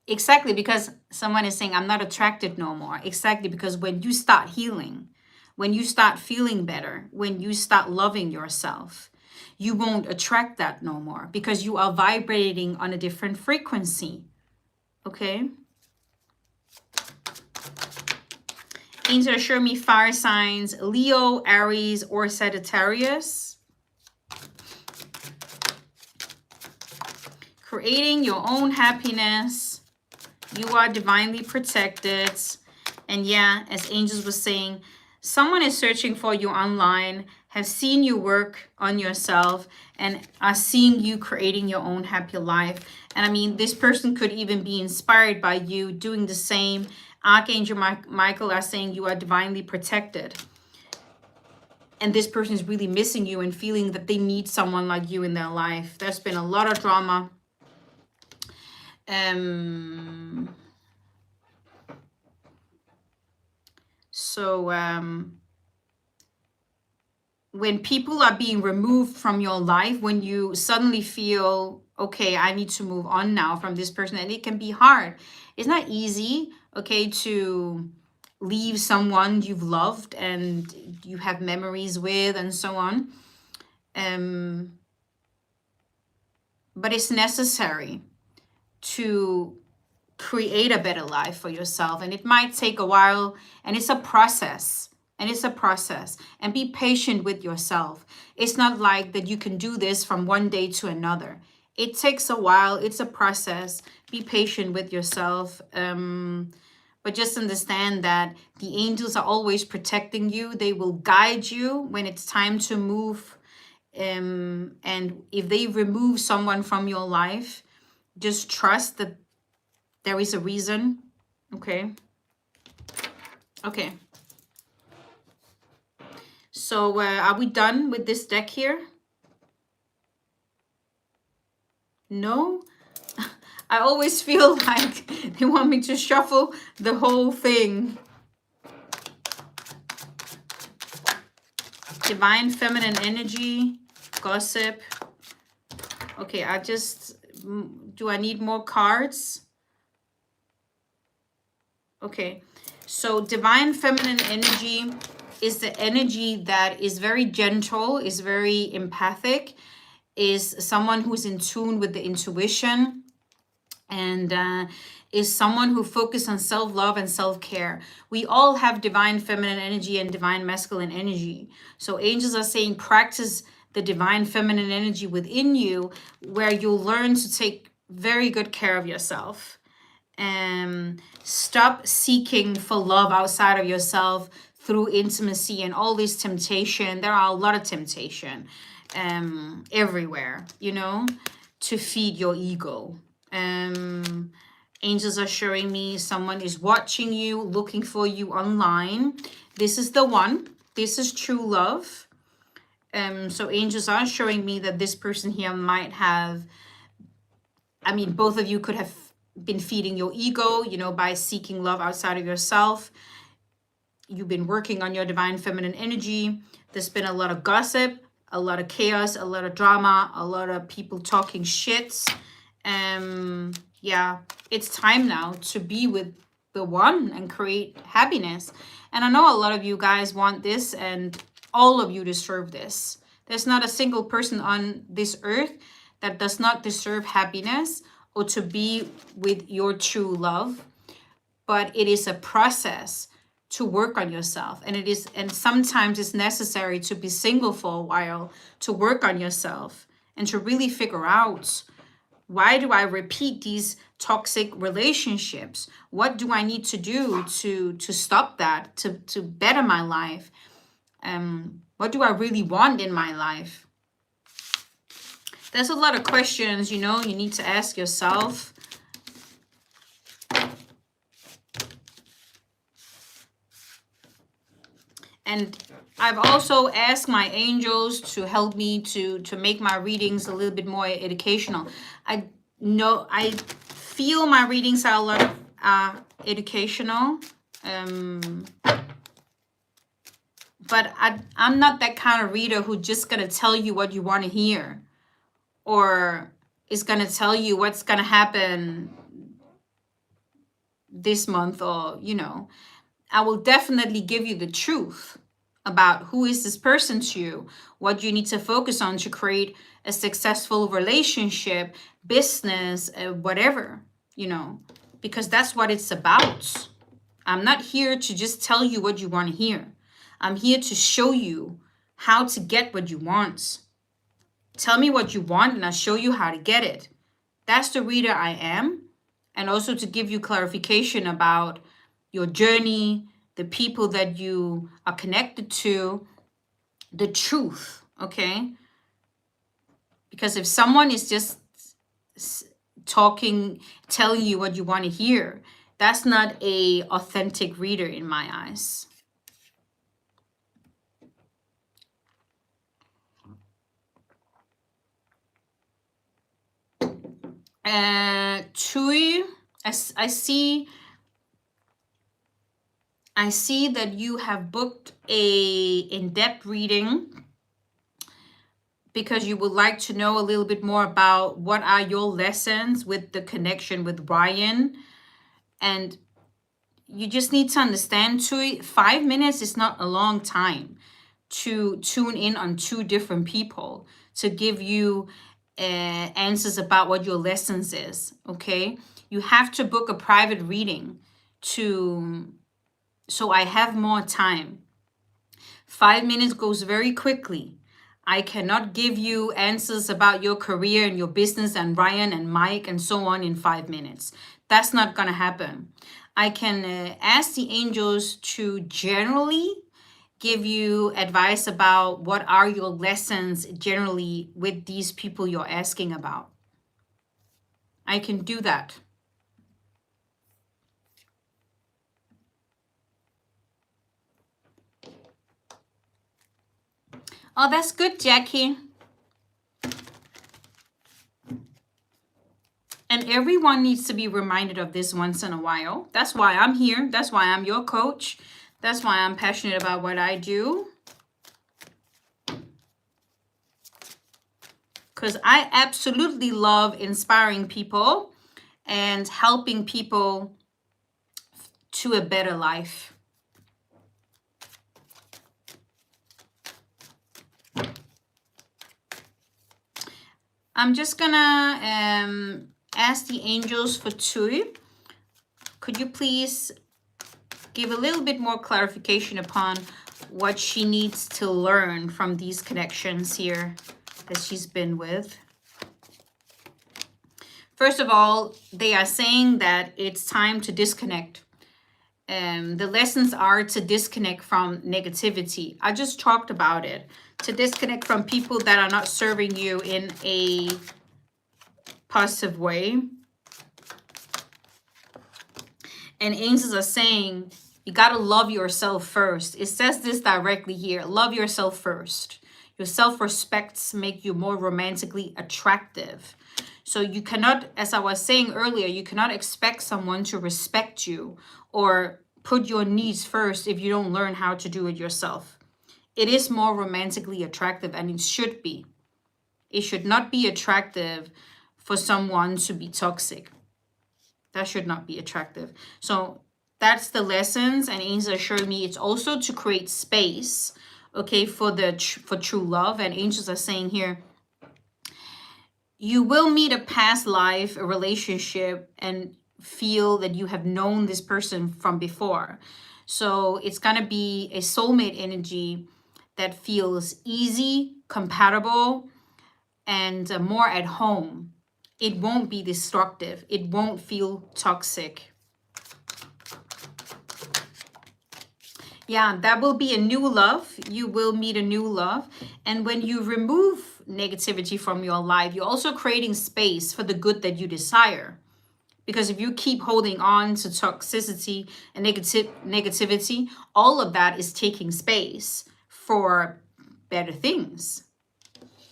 Exactly, because someone is saying, I'm not attracted no more. Exactly, because when you start healing, when you start feeling better, when you start loving yourself, you won't attract that no more, because you are vibrating on a different frequency. Okay? Angels show me fire signs, Leo, Aries, or Sagittarius. Creating your own happiness. You are divinely protected. And yeah, as Angels was saying, someone is searching for you online, have seen you work on yourself, and are seeing you creating your own happy life. And I mean, this person could even be inspired by you doing the same. Archangel Michael are saying you are divinely protected. And this person is really missing you and feeling that they need someone like you in their life. There's been a lot of drama. So when people are being removed from your life, when you suddenly feel, okay, I need to move on now from this person, and it can be hard. It's not easy, okay, to leave someone you've loved and you have memories with and so on. But it's necessary to create a better life for yourself, and it might take a while, and it's a process. And be patient with yourself. It's not like that you can do this from one day to another. It takes a while. It's a process. Be patient with yourself. But just understand that the angels are always protecting you. They will guide you when it's time to move. And if they remove someone from your life, just trust that there is a reason. Okay. Okay. So are we done with this deck here? No? I always feel like they want me to shuffle the whole thing. Divine feminine energy, gossip. Okay, do I need more cards? Okay, so divine feminine energy is the energy that is very gentle, is very empathic, is someone who's in tune with the intuition, and is someone who focuses on self-love and self-care. We all have divine feminine energy and divine masculine energy. So angels are saying practice the divine feminine energy within you, where you'll learn to take very good care of yourself. Stop seeking for love outside of yourself through intimacy and all this temptation. There are a lot of temptation everywhere, you know, to feed your ego. Angels are showing me someone is watching you, looking for you online. This is the one. This is true love. So angels are showing me that this person here might have, I mean, both of you could have been feeding your ego, you know, by seeking love outside of yourself. You've been working on your divine feminine energy. There's been a lot of gossip, a lot of chaos, a lot of drama, a lot of people talking shit. Yeah, it's time now to be with the one and create happiness. And I know a lot of you guys want this, and all of you deserve this. There's not a single person on this earth that does not deserve happiness or to be with your true love. But it is a process to work on yourself. And sometimes it's necessary to be single for a while to work on yourself and to really figure out, why do I repeat these toxic relationships? What do I need to do to stop that, to better my life? What do I really want in my life? There's a lot of questions, you need to ask yourself. And I've also asked my angels to help me to make my readings a little bit more educational. I feel my readings are a lot of educational. But I'm not that kind of reader who's just going to tell you what you want to hear, or is going to tell you what's going to happen this month, or, I will definitely give you the truth about who is this person to you, what you need to focus on to create a successful relationship, business, whatever, because that's what it's about. I'm not here to just tell you what you want to hear. I'm here to show you how to get what you want. Tell me what you want and I'll show you how to get it. That's the reader I am. And also to give you clarification about your journey, the people that you are connected to, the truth, okay? Because if someone is just talking, telling you what you want to hear, that's not a authentic reader in my eyes. Tui, I see that you have booked a in-depth reading because you would like to know a little bit more about what are your lessons with the connection with Ryan. And you just need to understand, Tui, 5 minutes is not a long time to tune in on two different people to give you answers about what your lessons is, okay? You have to book a private reading so I have more time. 5 minutes goes very quickly. I cannot give you answers about your career and your business and Ryan and Mike and so on in 5 minutes. That's not gonna happen. I can ask the angels to generally give you advice about what are your lessons generally with these people you're asking about. I can do that. Oh, that's good, Jackie. And everyone needs to be reminded of this once in a while. That's why I'm here. That's why I'm your coach. That's why I'm passionate about what I do. Because I absolutely love inspiring people and helping people to a better life. I'm just gonna ask the angels for Tui. Could you please give a little bit more clarification upon what she needs to learn from these connections here that she's been with? First of all, they are saying that it's time to disconnect. The lessons are to disconnect from negativity. I just talked about it. To disconnect from people that are not serving you in a positive way. And angels are saying, you got to love yourself first. It says this directly here. Love yourself first. Your self-respect make you more romantically attractive. So you cannot, as I was saying earlier, you cannot expect someone to respect you or put your needs first if you don't learn how to do it yourself. it is more romantically attractive, and it should be. It should not be attractive for someone to be toxic. That should not be attractive. So that's the lessons, and angels are showing me it's also to create space, okay, for true love. And angels are saying here, you will meet a past life, a relationship, and feel that you have known this person from before. So it's gonna be a soulmate energy that feels easy, compatible, and more at home. It won't be destructive. It won't feel toxic. Yeah, that will be a new love. You will meet a new love. And when you remove negativity from your life, you're also creating space for the good that you desire. Because if you keep holding on to toxicity and negativity, all of that is taking space for better things.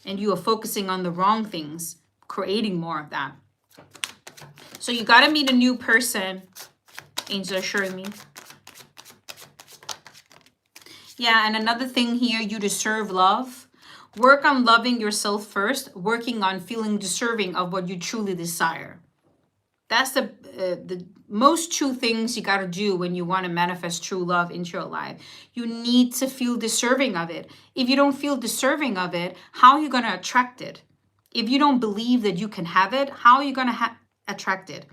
And you are focusing on the wrong things, creating more of that. So you got to meet a new person, angels are showing me. Yeah, and another thing here, you deserve love. Work on loving yourself first, working on feeling deserving of what you truly desire. That's the most true things you got to do when you want to manifest true love into your life. You need to feel deserving of it. If you don't feel deserving of it, how are you going to attract it? If you don't believe that you can have it, how are you going to attract it?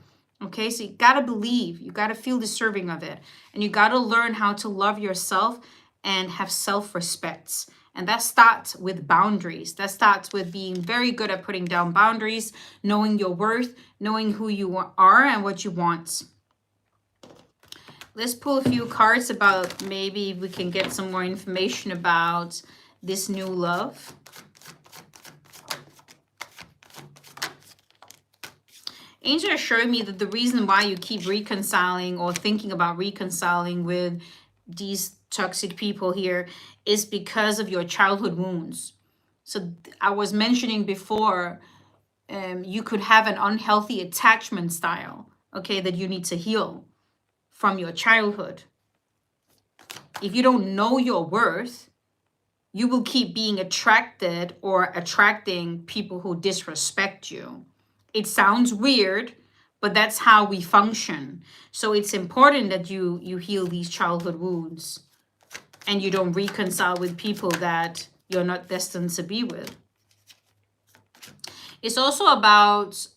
Okay, so you got to believe, you got to feel deserving of it. And you got to learn how to love yourself and have self-respect. And that starts with boundaries. That starts with being very good at putting down boundaries, knowing your worth, knowing who you are and what you want. Let's pull a few cards about, maybe we can get some more information about this new love. Angels are showing me that the reason why you keep reconciling or thinking about reconciling with these toxic people here is because of your childhood wounds. So I was mentioning before, you could have an unhealthy attachment style, okay, that you need to heal from your childhood. If you don't know your worth, you will keep being attracted or attracting people who disrespect you. It sounds weird, but that's how we function. So it's important that you heal these childhood wounds and you don't reconcile with people that you're not destined to be with. It's also about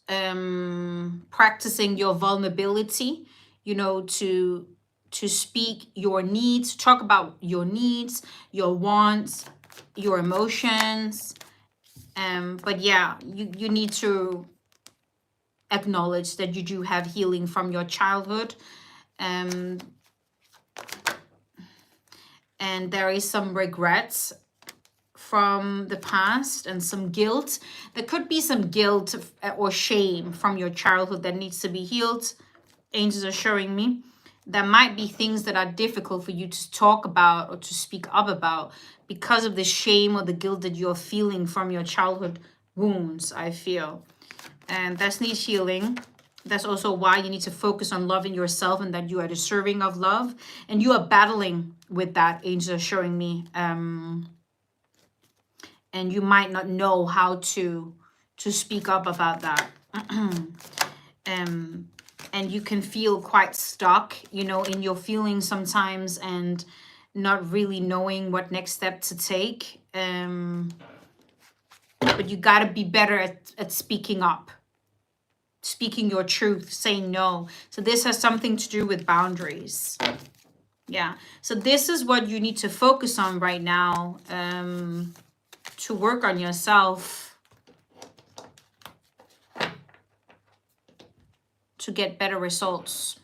practicing your vulnerability, you know, to speak your needs, talk about your needs, your wants, your emotions. But yeah, you need to acknowledge that you do have healing from your childhood. And there is some regrets from the past and some guilt. There could be some guilt or shame from your childhood that needs to be healed. Angels are showing me there might be things that are difficult for you to talk about or to speak up about because of the shame or the guilt that you're feeling from your childhood wounds, I feel. And that needs healing. That's also why you need to focus on loving yourself and that you are deserving of love. And you are battling with that, angels are showing me. And you might not know how to speak up about that. And you can feel quite stuck, you know, in your feelings sometimes and not really knowing what next step to take. But you got to be better at speaking up, speaking your truth, saying no. So this has something to do with boundaries. Yeah. So this is what you need to focus on right now, to work on yourself, to get better results.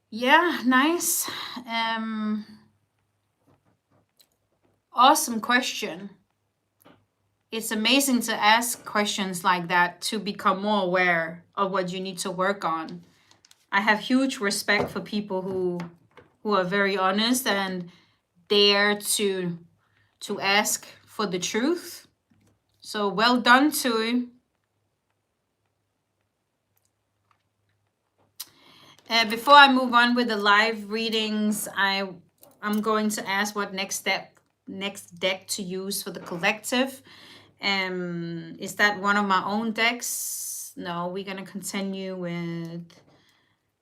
Yeah, nice. Awesome question. It's amazing to ask questions like that to become more aware of what you need to work on. I have huge respect for people who are very honest and dare to ask for the truth. So well done, Tui. Before I move on with the live readings, I'm going to ask what next deck to use for the collective. Is that one of my own decks? No, we're gonna continue with,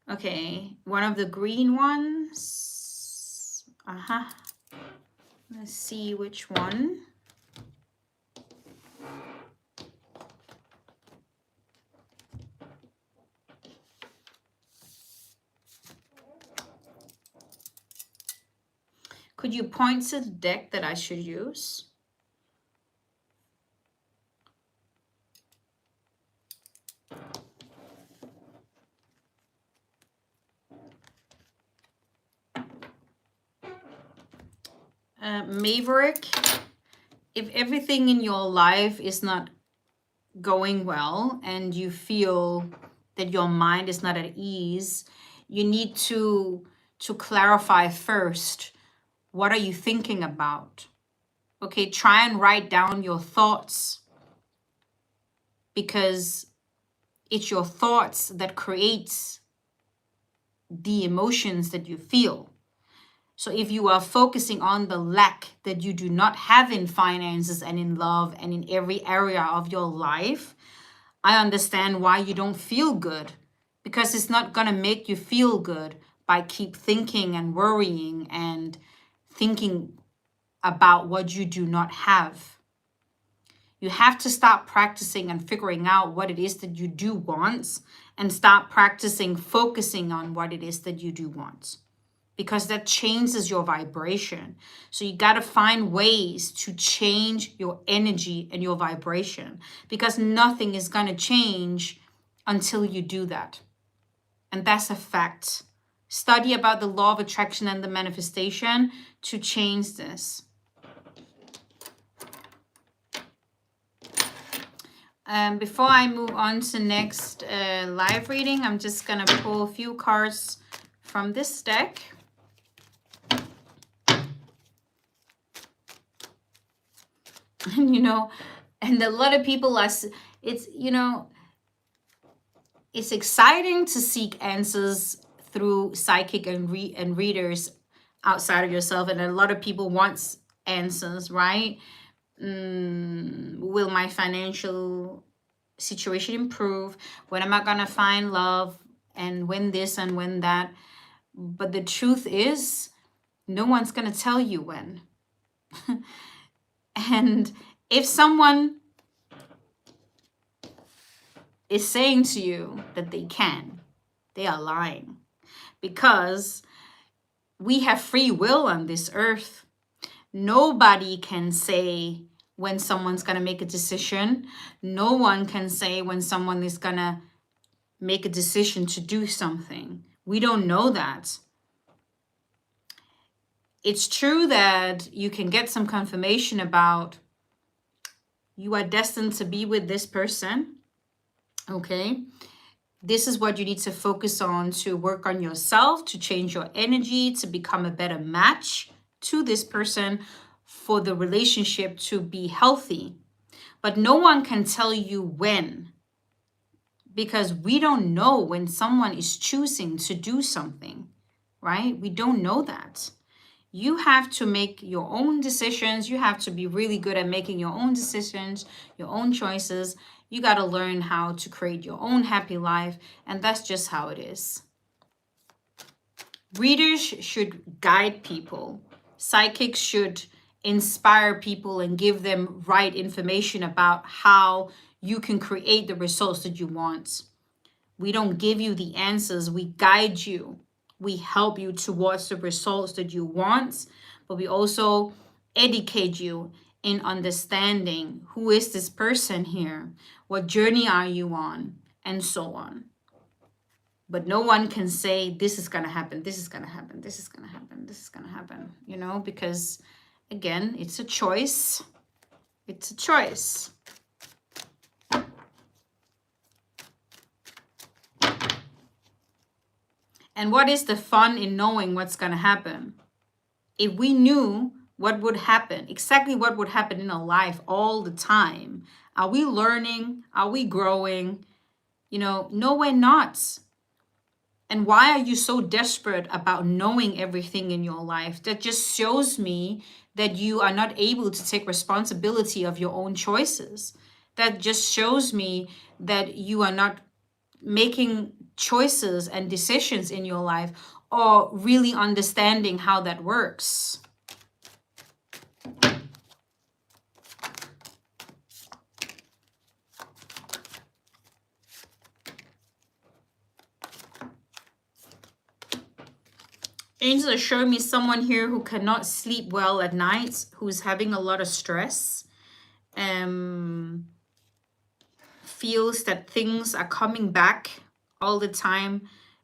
okay, one of the green ones. Let's see which one. Could you point to the deck that I should use? Maverick, if everything in your life is not going well and you feel that your mind is not at ease, you need to clarify first, what are you thinking about? Okay, try and write down your thoughts, because it's your thoughts that creates the emotions that you feel. So if you are focusing on the lack that you do not have in finances and in love and in every area of your life, I understand why you don't feel good, because it's not going to make you feel good by keep thinking and worrying and thinking about what you do not have. You have to stop practicing and figuring out what it is that you do want, and stop practicing focusing on what it is that you do want, because that changes your vibration. So you got to find ways to change your energy and your vibration, because nothing is going to change until you do that. And that's a fact. Study about the law of attraction and the manifestation to change this. Before I move on to next live reading, I'm just going to pull a few cards from this deck. And and a lot of people are, it's it's exciting to seek answers through psychic and readers outside of yourself, and a lot of people want answers, right? Will my financial situation improve? When am I gonna find love? And when this and when that? But the truth is, no one's gonna tell you when. And if someone is saying to you that they can, they are lying, because we have free will on this earth. Nobody can say when someone's going to make a decision. No one can say when someone is going to make a decision to do something. We don't know that. It's true that you can get some confirmation about you are destined to be with this person. Okay. This is what you need to focus on to work on yourself, to change your energy, to become a better match to this person for the relationship to be healthy. But no one can tell you when, because we don't know when someone is choosing to do something, right? We don't know that. You have to make your own decisions. You have to be really good at making your own decisions, your own choices. You got to learn how to create your own happy life. And that's just how it is. Readers should guide people. Psychics should inspire people and give them right information about how you can create the results that you want. We don't give you the answers. We guide you. We help you towards the results that you want, but we also educate you in understanding who is this person here, what journey are you on, and so on. But no one can say this is going to happen, this is going to happen, this is going to happen, this is going to happen, because again, it's a choice. It's a choice. And what is the fun in knowing what's going to happen? If we knew what would happen, exactly what would happen in our life all the time, are we learning? Are we growing? No, we're not. And why are you so desperate about knowing everything in your life? That just shows me that you are not able to take responsibility of your own choices. That just shows me that you are not making choices and decisions in your life or really understanding how that works. Angels are showing me someone here who cannot sleep well at night, who's having a lot of stress, feels that things are coming back all the time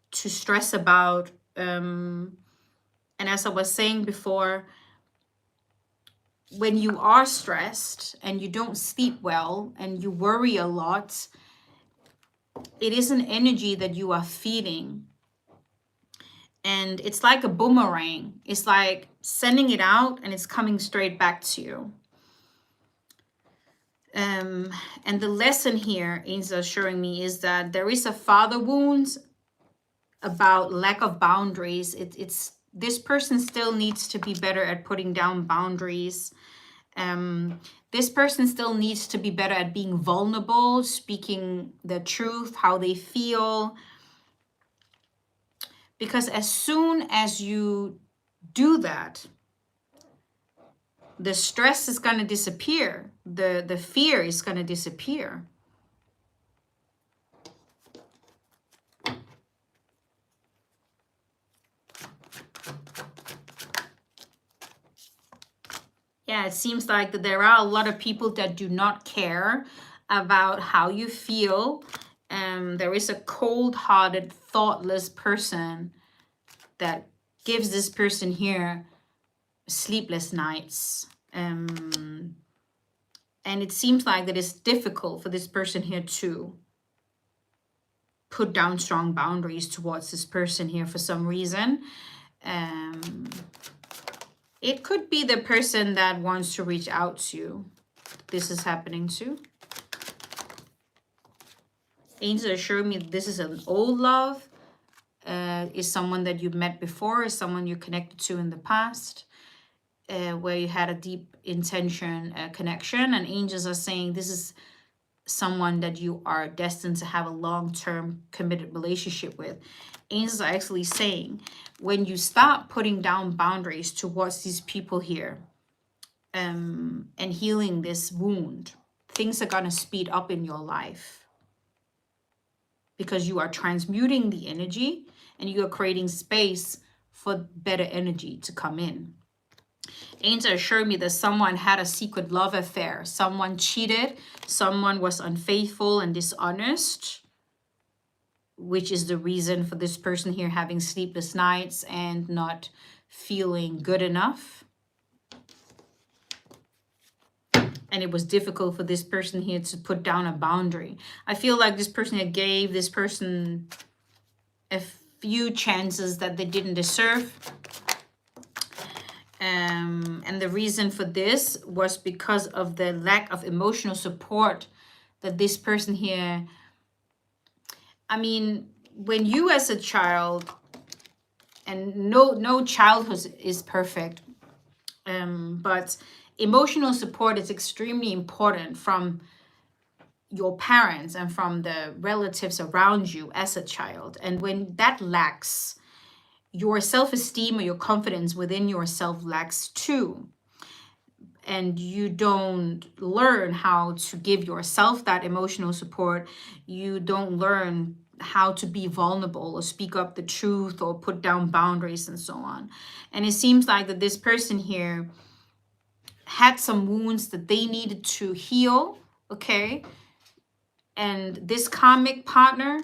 to stress about. And as I was saying before, when you are stressed and you don't sleep well and you worry a lot, it is an energy that you are feeding. And it's like a boomerang. It's like sending it out and it's coming straight back to you. And the lesson here, Angels are showing me, is that there is a father wound about lack of boundaries. It's this person still needs to be better at putting down boundaries. This person still needs to be better at being vulnerable, speaking the truth, how they feel. Because as soon as you do that, the stress is going to disappear. The fear is going to disappear. Yeah, it seems like that there are a lot of people that do not care about how you feel. There is a cold-hearted, thoughtless person that gives this person here sleepless nights. And it seems like that it's difficult for this person here to put down strong boundaries towards this person here for some reason. It could be the person that wants to reach out to you. This is happening to. Angels are showing me this is an old love. Is someone that you've met before, is someone you're connected to in the past, where you had a deep intention connection. And angels are saying this is someone that you are destined to have a long-term committed relationship with. Angels are actually saying when you start putting down boundaries towards these people here, and healing this wound, things are going to speed up in your life because you are transmuting the energy and you are creating space for better energy to come in. Angels are showing me that someone had a secret love affair. Someone cheated. Someone was unfaithful and dishonest, which is the reason for this person here having sleepless nights and not feeling good enough. And it was difficult for this person here to put down a boundary. I feel like this person here gave this person a few chances that they didn't deserve. And the reason for this was because of the lack of emotional support that this person here, I mean, when you as a child, and no childhood is perfect, but emotional support is extremely important from your parents and from the relatives around you as a child. And when that lacks, your self-esteem or your confidence within yourself lacks too. And you don't learn how to give yourself that emotional support. You don't learn how to be vulnerable or speak up the truth or put down boundaries and so on. And it seems like that this person here had some wounds that they needed to heal, okay? And this karmic partner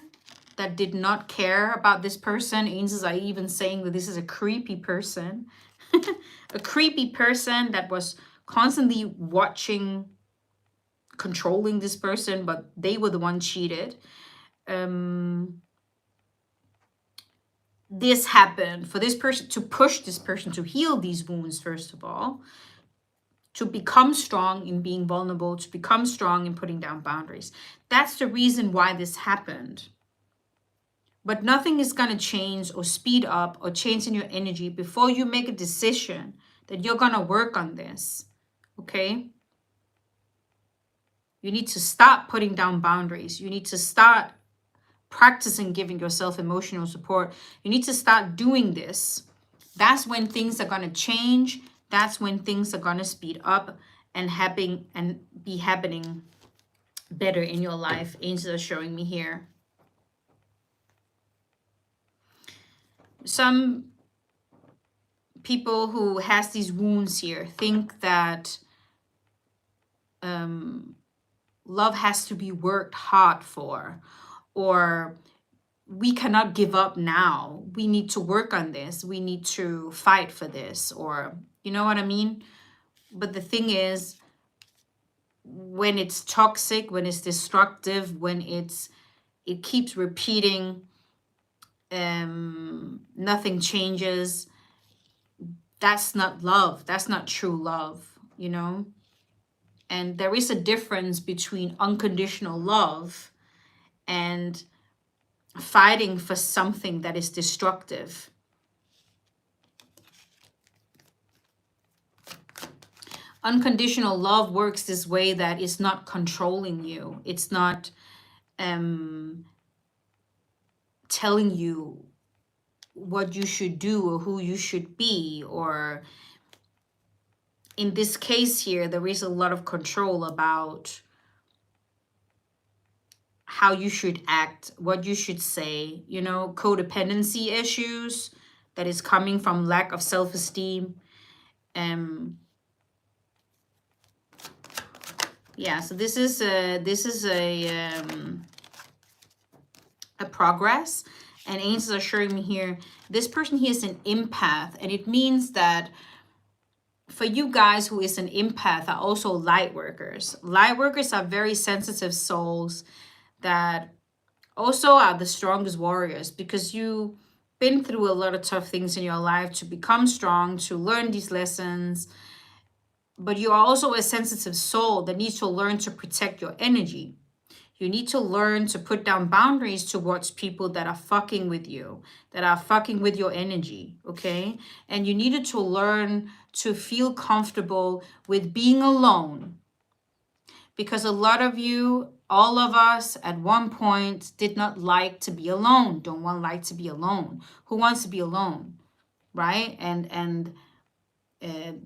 that did not care about this person, angels are even saying that this is a creepy person. A creepy person that was constantly watching, controlling this person, but they were the one cheated. This happened for this person to push this person to heal these wounds, first of all, to become strong in being vulnerable, to become strong in putting down boundaries. That's the reason why this happened. But nothing is going to change or speed up or change in your energy before you make a decision that you're going to work on this. Okay? You need to start putting down boundaries. You need to start practicing giving yourself emotional support. You need to start doing this. That's when things are going to change. That's when things are going to speed up and be happening better in your life. Angels are showing me here. Some people who has these wounds here think that love has to be worked hard for, or we cannot give up now. We need to work on this. We need to fight for this, or you know what I mean? But the thing is, when it's toxic, when it's destructive, when it keeps repeating, nothing changes, that's not love. That's not true love, you know? And there is a difference between unconditional love and fighting for something that is destructive. Unconditional love works this way, that it's not controlling you. It's not telling you what you should do or who you should be, or in this case here, there is a lot of control about how you should act, what you should say, you know, codependency issues that is coming from lack of self-esteem. Yeah, so this is a progress, and angels are showing me here this person here is an empath, and it means that for you guys who is an empath are also light workers. Light workers are very sensitive souls that also are the strongest warriors, because you've been through a lot of tough things in your life to become strong, to learn these lessons. But you are also a sensitive soul that needs to learn to protect your energy. You need to learn to put down boundaries towards people that are fucking with you, that are fucking with your energy, okay? And you needed to learn to feel comfortable with being alone. Because a lot of you, all of us at one point did not like to be alone, don't want like to be alone. Who wants to be alone, right? And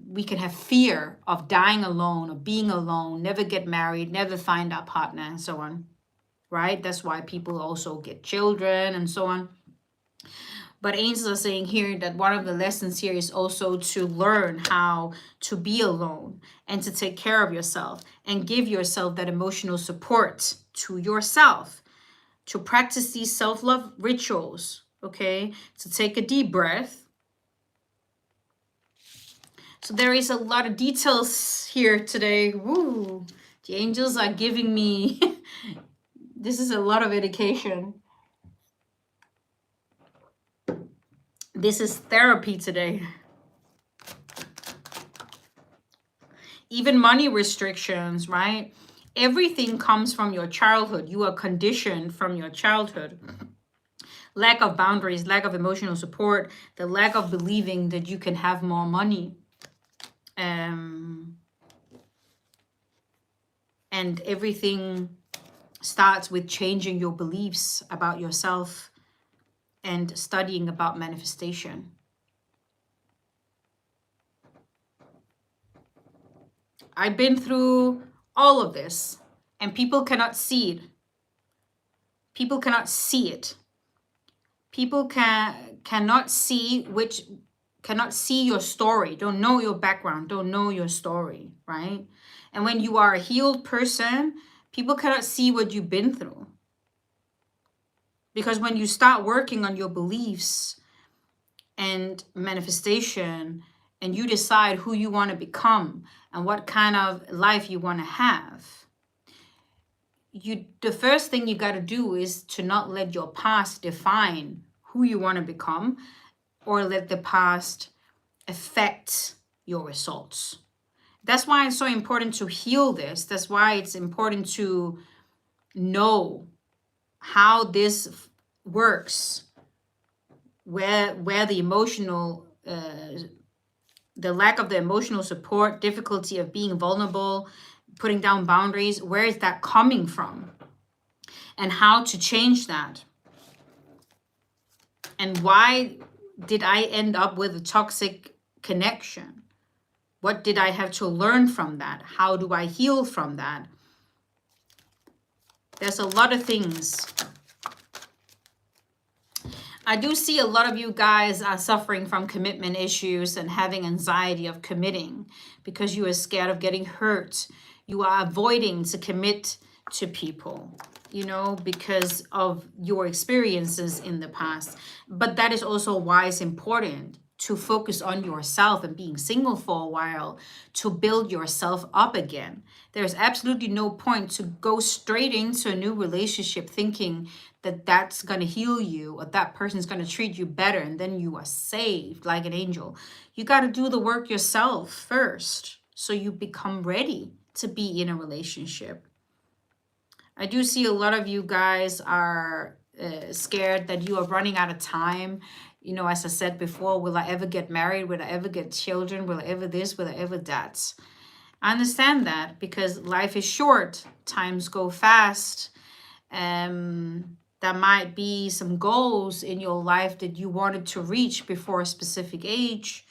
we can have fear of dying alone or being alone, never get married, never find our partner, and so on. Right? That's why people also get children and so on. But angels are saying here that one of the lessons here is also to learn how to be alone and to take care of yourself and give yourself that emotional support to yourself, to practice these self-love rituals, okay? To take a deep breath. So there is a lot of details here today. Woo! The angels are giving me this is a lot of education. This is therapy today. Even money restrictions, right? Everything comes from your childhood. You are conditioned from your childhood. Lack of boundaries, lack of emotional support, the lack of believing that you can have more money. And everything starts with changing your beliefs about yourself and studying about manifestation. I've been through all of this, and people cannot see it. People cannot see it. People cannot see your story, don't know your background, don't know your story, right? And when you are a healed person, people cannot see what you've been through. Because when you start working on your beliefs and manifestation, and you decide who you want to become and what kind of life you want to have, the first thing you got to do is to not let your past define who you want to become, or let the past affect your results. That's why it's so important to heal this. That's why it's important to know how this works, where the emotional the lack of the emotional support, difficulty of being vulnerable, putting down boundaries, where is that coming from? And how to change that? And why did I end up with a toxic connection? What did I have to learn from that? How do I heal from that? There's a lot of things. I do see a lot of you guys are suffering from commitment issues and having anxiety of committing because you are scared of getting hurt. You are avoiding to commit to people, you know, because of your experiences in the past. But that is also why it's important to focus on yourself and being single for a while to build yourself up again. There's absolutely no point to go straight into a new relationship thinking that that's going to heal you or that person's going to treat you better and then you are saved like an angel. You got to do the work yourself first so you become ready to be in a relationship. I do see a lot of you guys are scared that you are running out of time. You know, as I said before, will I ever get married? Will I ever get children? Will I ever this? Will I ever that? I understand that because life is short. Times go fast. There might be some goals in your life that you wanted to reach before a specific age.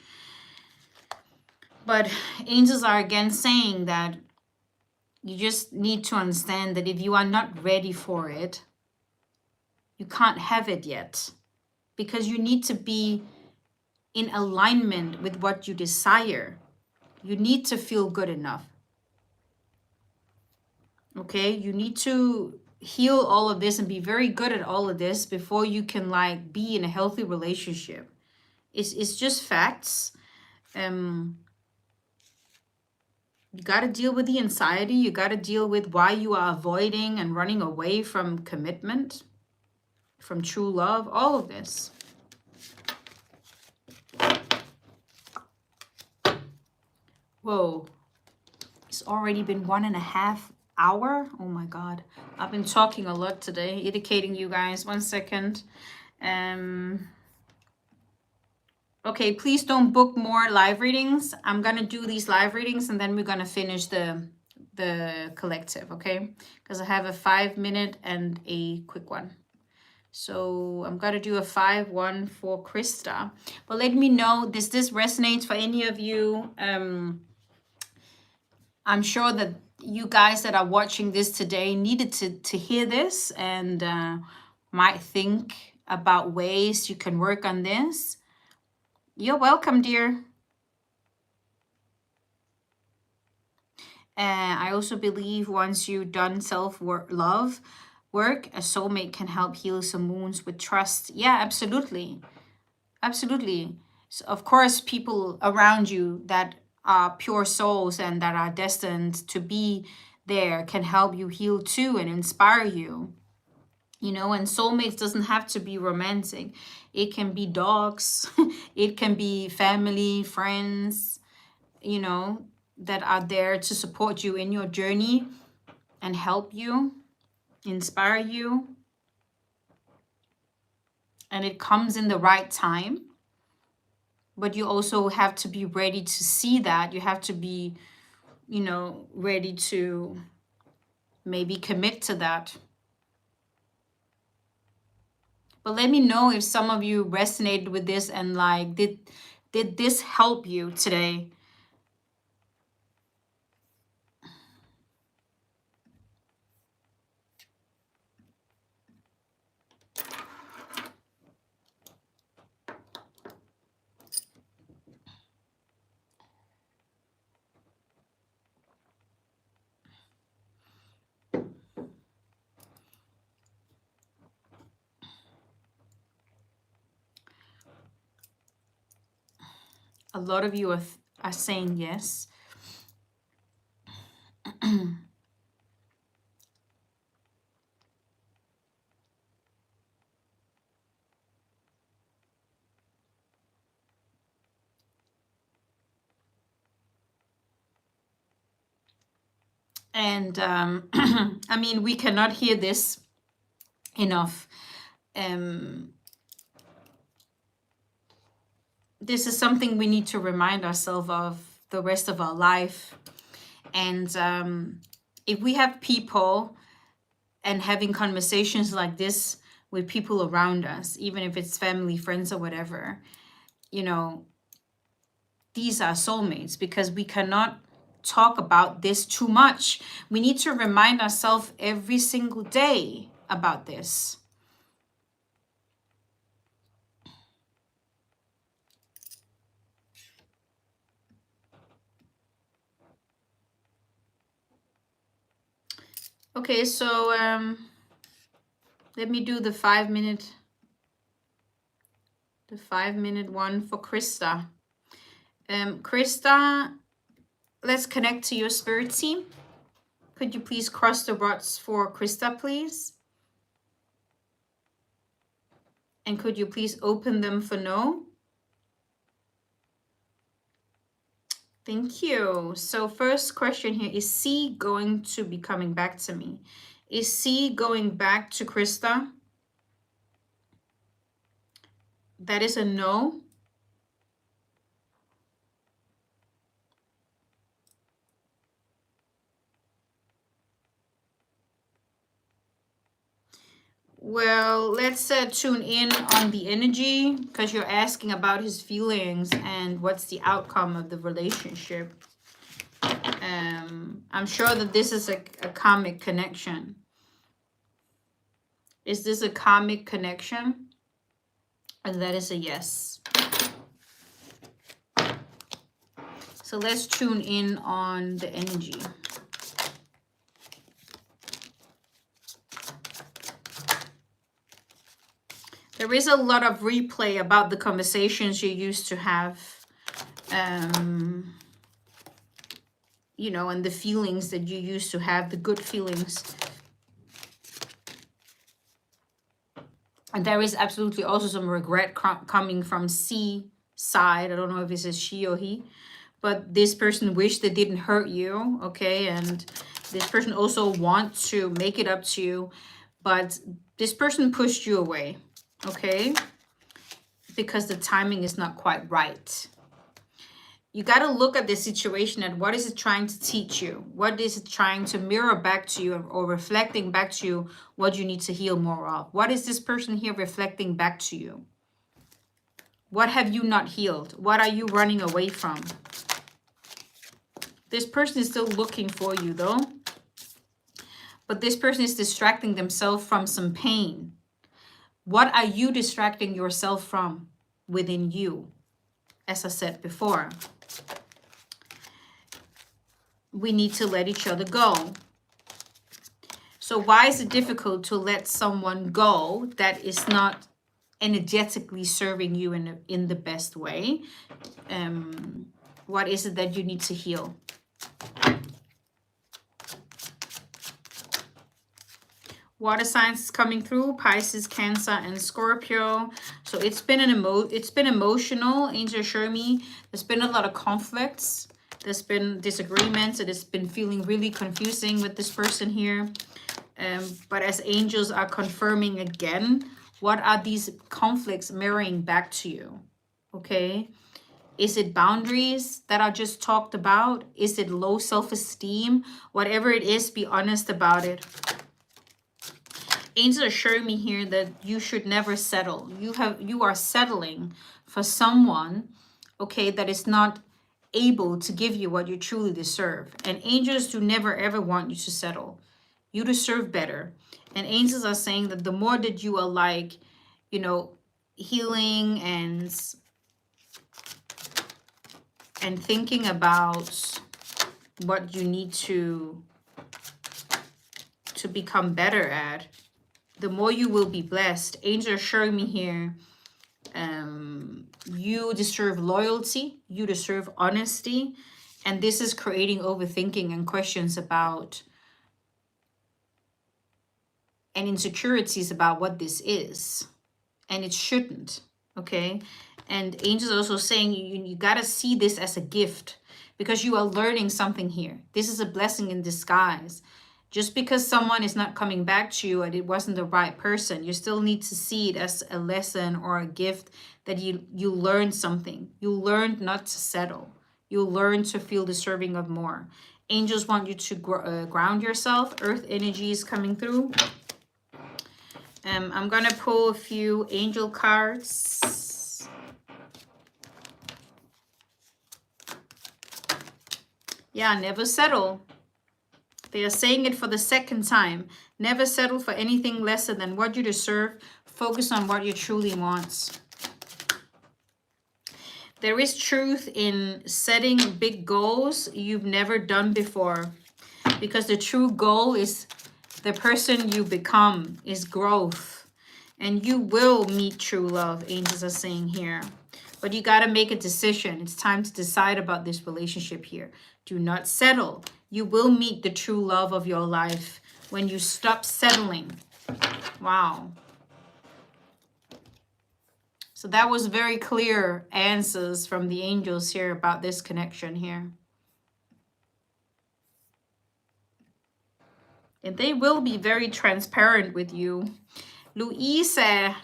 But angels are again saying that you just need to understand that if you are not ready for it, you can't have it yet, because you need to be in alignment with what you desire. You need to feel good enough. Okay, you need to heal all of this and be very good at all of this before you can like be in a healthy relationship. It's just facts. You got to deal with the anxiety. You got to deal with why you are avoiding and running away from commitment, from true love, all of this. Whoa, it's already been 1.5 hours. Oh my God, I've been talking a lot today, indicating you guys. 1 second. Okay, please don't book more live readings. I'm gonna do these live readings and then we're gonna finish the collective, okay? Because I have a 5-minute and a quick one. So I'm gonna do a 5-1 for Christa. But let me know, does this resonate for any of you? I'm sure that you guys that are watching this today needed to hear this and might think about ways you can work on this. You're welcome, dear. I also believe once you've done self-love work, a soulmate can help heal some wounds with trust. Yeah, absolutely. Absolutely. So of course, people around you that are pure souls and that are destined to be there can help you heal too and inspire you. You know, and soulmates doesn't have to be romantic. It can be dogs. It can be family, friends, you know, that are there to support you in your journey and help you, inspire you. And it comes in the right time. But you also have to be ready to see that. You have to be, you know, ready to maybe commit to that. But let me know if some of you resonated with this and like, did this help you today? A lot of you are saying yes. And I mean, we cannot hear this enough. Um, this is something we need to remind ourselves of the rest of our life. And if we have people and having conversations like this with people around us, even if it's family, friends, or whatever, you know, these are soulmates, because we cannot talk about this too much. We need to remind ourselves every single day about this. Okay, so let me do the 5-minute one for Christa. Christa, let's connect to your spirit team. Could you please cross the rods for Christa, please? And could you please open them for no? Thank you. So first question here, is C going to be coming back to me? Is C going back to Christa? That is a no. Well, let's tune in on the energy, because you're asking about his feelings and what's the outcome of the relationship. I'm sure that this is a karmic connection. Is this a karmic connection? And that is a yes. So let's tune in on the energy. There is a lot of replay about the conversations you used to have, you know, and the feelings that you used to have, the good feelings. And there is absolutely also some regret coming from C side. I don't know if it's a she or he, but this person wished they didn't hurt you, okay? And this person also wants to make it up to you, but this person pushed you away, okay? Because the timing is not quite right. You got to look at this situation and what is it trying to teach you? What is it trying to mirror back to you, or reflecting back to you what you need to heal more of? What is this person here reflecting back to you? What have you not healed? What are you running away from? This person is still looking for you though. But this person is distracting themselves from some pain. What are you distracting yourself from within you? As I said before, we need to let each other go. So why is it difficult to let someone go that is not energetically serving you in the best way? What is it that you need to heal? Water signs is coming through: Pisces, Cancer, and Scorpio. So it's been emotional. Angels show me there's been a lot of conflicts. There's been disagreements. It has been feeling really confusing with this person here. But as angels are confirming again, what are these conflicts mirroring back to you? Okay. Is it boundaries that I just talked about? Is it low self-esteem? Whatever it is, be honest about it. Angels are showing me here that you should never settle. You are settling for someone, okay, that is not able to give you what you truly deserve. And angels do never ever want you to settle. You deserve better. And angels are saying that the more that you are like, you know, healing and thinking about what you need to become better at, the more you will be blessed. Angels are showing me here, you deserve loyalty, you deserve honesty, and this is creating overthinking and questions about and insecurities about what this is, and it shouldn't, okay? And angels also saying you got to see this as a gift, because you are learning something here. This is a blessing in disguise. Just because someone is not coming back to you and it wasn't the right person, you still need to see it as a lesson or a gift that you learned something. You learned not to settle. You learned to feel deserving of more. Angels want you to ground yourself. Earth energy is coming through. I'm going to pull a few angel cards. Yeah, never settle. They are saying it for the second time. Never settle for anything lesser than what you deserve. Focus on what you truly want. There is truth in setting big goals you've never done before. Because the true goal is the person you become, is growth. And you will meet true love, angels are saying here. But you got to make a decision. It's time to decide about this relationship here. Do not settle. You will meet the true love of your life when you stop settling. Wow. So that was very clear answers from the angels here about this connection here. And they will be very transparent with you. Louisa.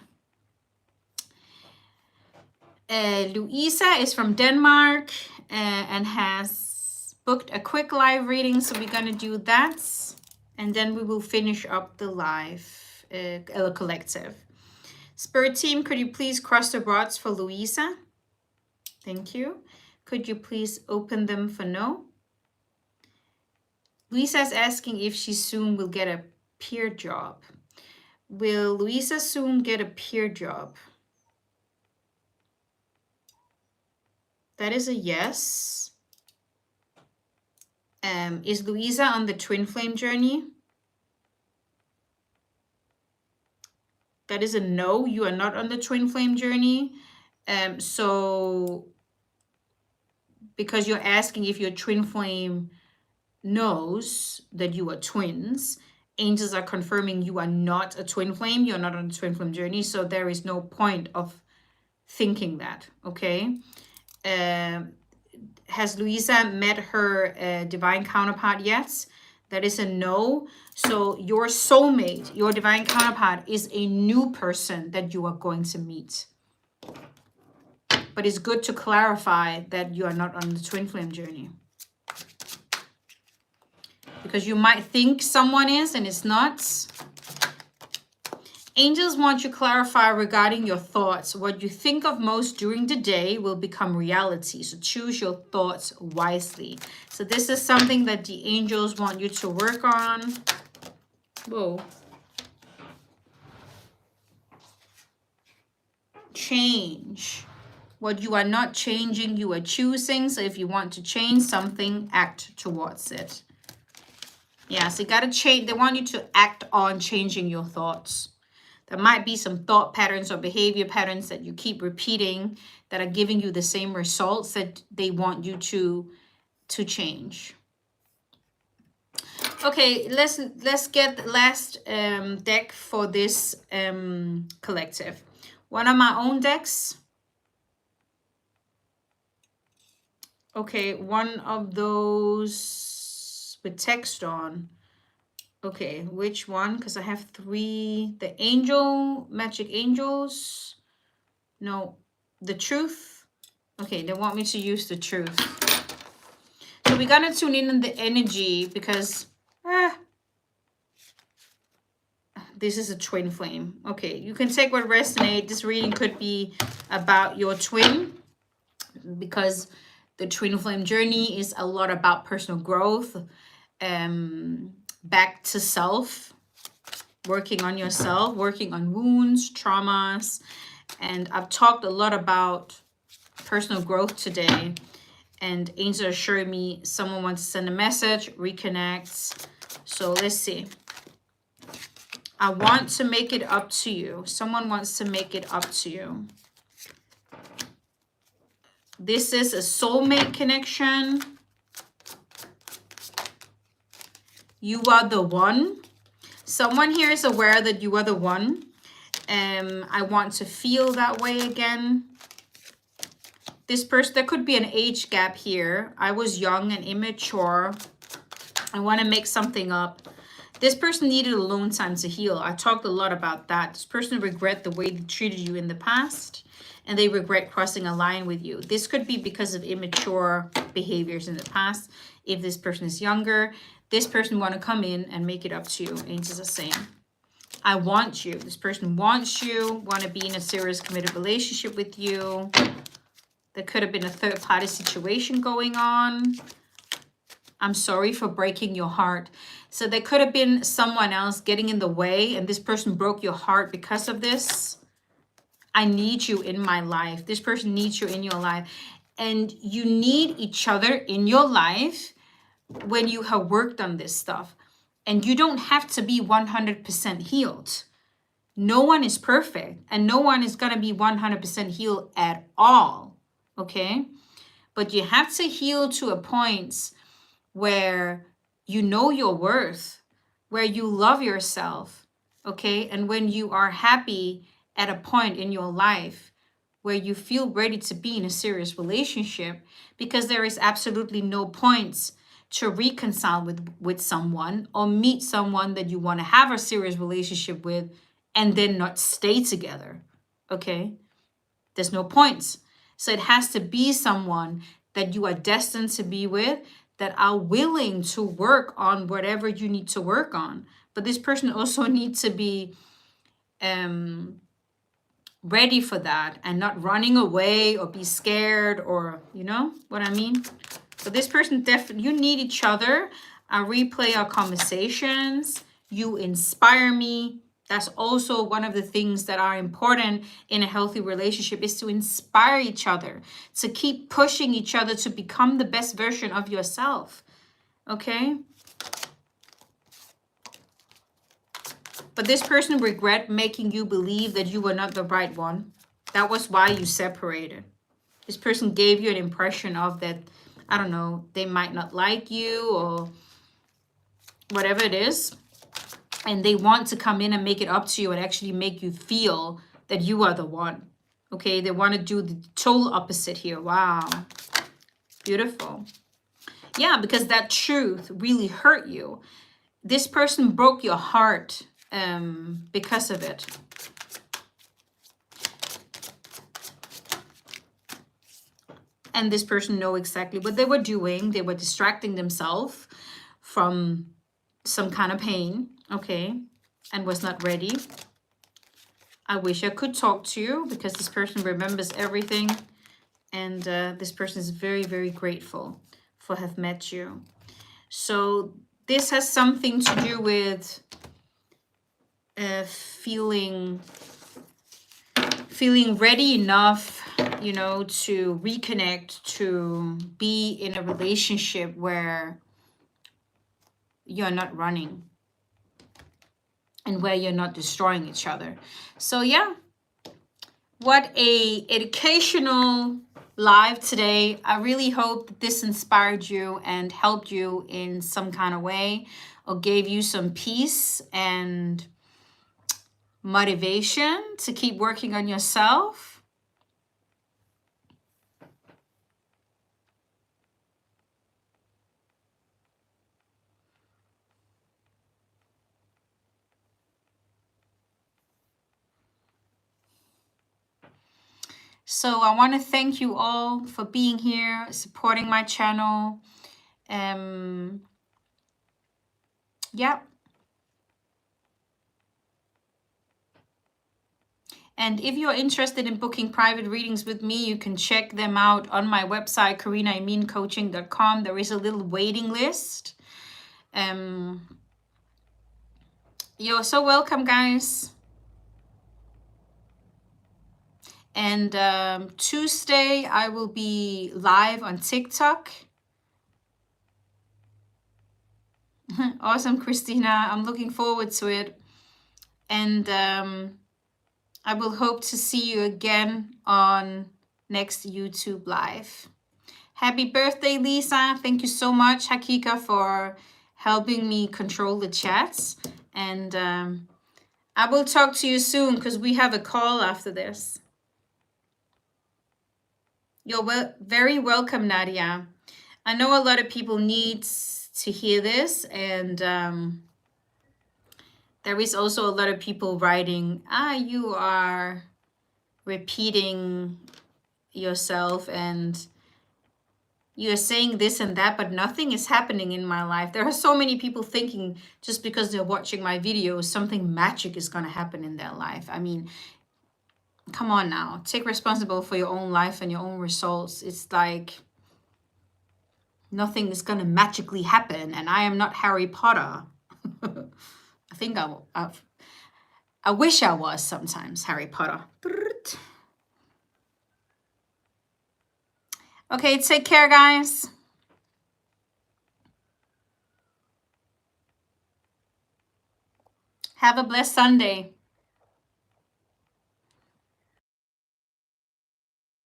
Louisa is from Denmark and has booked a quick live reading. So we're going to do that. And then we will finish up the live collective. Spirit team, could you please cross the rods for Louisa? Thank you. Could you please open them for no? Louisa is asking if she soon will get a peer job. Will Louisa soon get a peer job? That is a yes. Is Louisa on the twin flame journey? That is a no. You are not on the twin flame journey. So because you're asking if your twin flame knows that you are twins, angels are confirming you are not a twin flame. You're not on the twin flame journey. So there is no point of thinking that, okay? Has Louisa met her divine counterpart yet? That is a no. So your soulmate, your divine counterpart, is a new person that you are going to meet. But it's good to clarify that you are not on the twin flame journey. Because you might think someone is and it's not. Angels want you to clarify regarding your thoughts. What you think of most during the day will become reality. So choose your thoughts wisely. So this is something that the angels want you to work on. Whoa. Change. What you are not changing, you are choosing. So if you want to change something, act towards it. Yeah, so you got to change. They want you to act on changing your thoughts. There might be some thought patterns or behavior patterns that you keep repeating that are giving you the same results that they want you to change. Okay, let's get the last deck for this collective. One of my own decks. Okay, one of those with text on. Okay, which one? Because I have 3. The angel, magic angels. No, the truth. Okay, they want me to use the truth. So we're going to tune in the energy because this is a twin flame. Okay, you can take what resonates. This reading could be about your twin because the twin flame journey is a lot about personal growth. Back to self, working on yourself, working on wounds, traumas. And I've talked a lot about personal growth today. And angels are showing me someone wants to send a message, reconnect. So let's see. I want to make it up to you. Someone wants to make it up to you. This is a soulmate connection. You are the one. Someone here is aware that you are the one. I want to feel that way again. This person, there could be an age gap here. I was young and immature. I want to make something up. This person needed alone time to heal. I talked a lot about that. This person regret the way they treated you in the past, and they regret crossing a line with you. This could be because of immature behaviors in the past. If this person is younger, this person want to come in and make it up to you. Angels are saying, I want you. This person wants you, want to be in a serious committed relationship with you. There could have been a third party situation going on. I'm sorry for breaking your heart. So there could have been someone else getting in the way, and this person broke your heart because of this. I need you in my life. This person needs you in your life. And you need each other in your life when you have worked on this stuff. And you don't have to be 100% healed. No one is perfect, and no one is going to be 100% healed at all. Okay? But you have to heal to a point where you know your worth, where you love yourself, okay? And when you are happy at a point in your life where you feel ready to be in a serious relationship, because there is absolutely no point to reconcile with someone or meet someone that you want to have a serious relationship with and then not stay together, okay? There's no point. So it has to be someone that you are destined to be with, that are willing to work on whatever you need to work on. But this person also needs to be ready for that and not running away or be scared, or you know what I mean? So this person definitely, you need each other. I replay our conversations. You inspire me. That's also one of the things that are important in a healthy relationship, is to inspire each other, to keep pushing each other to become the best version of yourself. Okay? But this person regret making you believe that you were not the right one. That was why you separated. This person gave you an impression of that, I don't know, they might not like you or whatever it is. And they want to come in and make it up to you and actually make you feel that you are the one. Okay, they want to do the total opposite here. Wow. Beautiful. Yeah, because that truth really hurt you. This person broke your heart because of it. And this person know exactly what they were doing. They were distracting themselves from some kind of pain, okay, and was not ready. I wish I could talk to you, because this person remembers everything, and this person is very, very grateful for have met you. So this has something to do with feeling ready enough, you know, to reconnect, to be in a relationship where you're not running and where you're not destroying each other. So yeah, what a educational live today. I really hope that this inspired you and helped you in some kind of way, or gave you some peace and motivation to keep working on yourself. So I want to thank you all for being here, supporting my channel. Yeah. And if you're interested in booking private readings with me, you can check them out on my website, karinaemincoaching.com. There is a little waiting list. You're so welcome, guys. And Tuesday, I will be live on TikTok. Awesome, Christina. I'm looking forward to it. And I will hope to see you again on next YouTube Live. Happy birthday, Lisa. Thank you so much, Hakika, for helping me control the chats. And I will talk to you soon, because we have a call after this. You're very welcome, Nadia. I know a lot of people need to hear this, and There is also a lot of people writing, you are repeating yourself and you're saying this and that, but nothing is happening in my life. There are so many people thinking just because they're watching my videos, something magic is going to happen in their life. I mean, come on now, take responsible for your own life and your own results. It's like nothing is going to magically happen, and I am not Harry Potter. I think I wish I was sometimes Harry Potter. Okay, take care, guys. Have a blessed Sunday.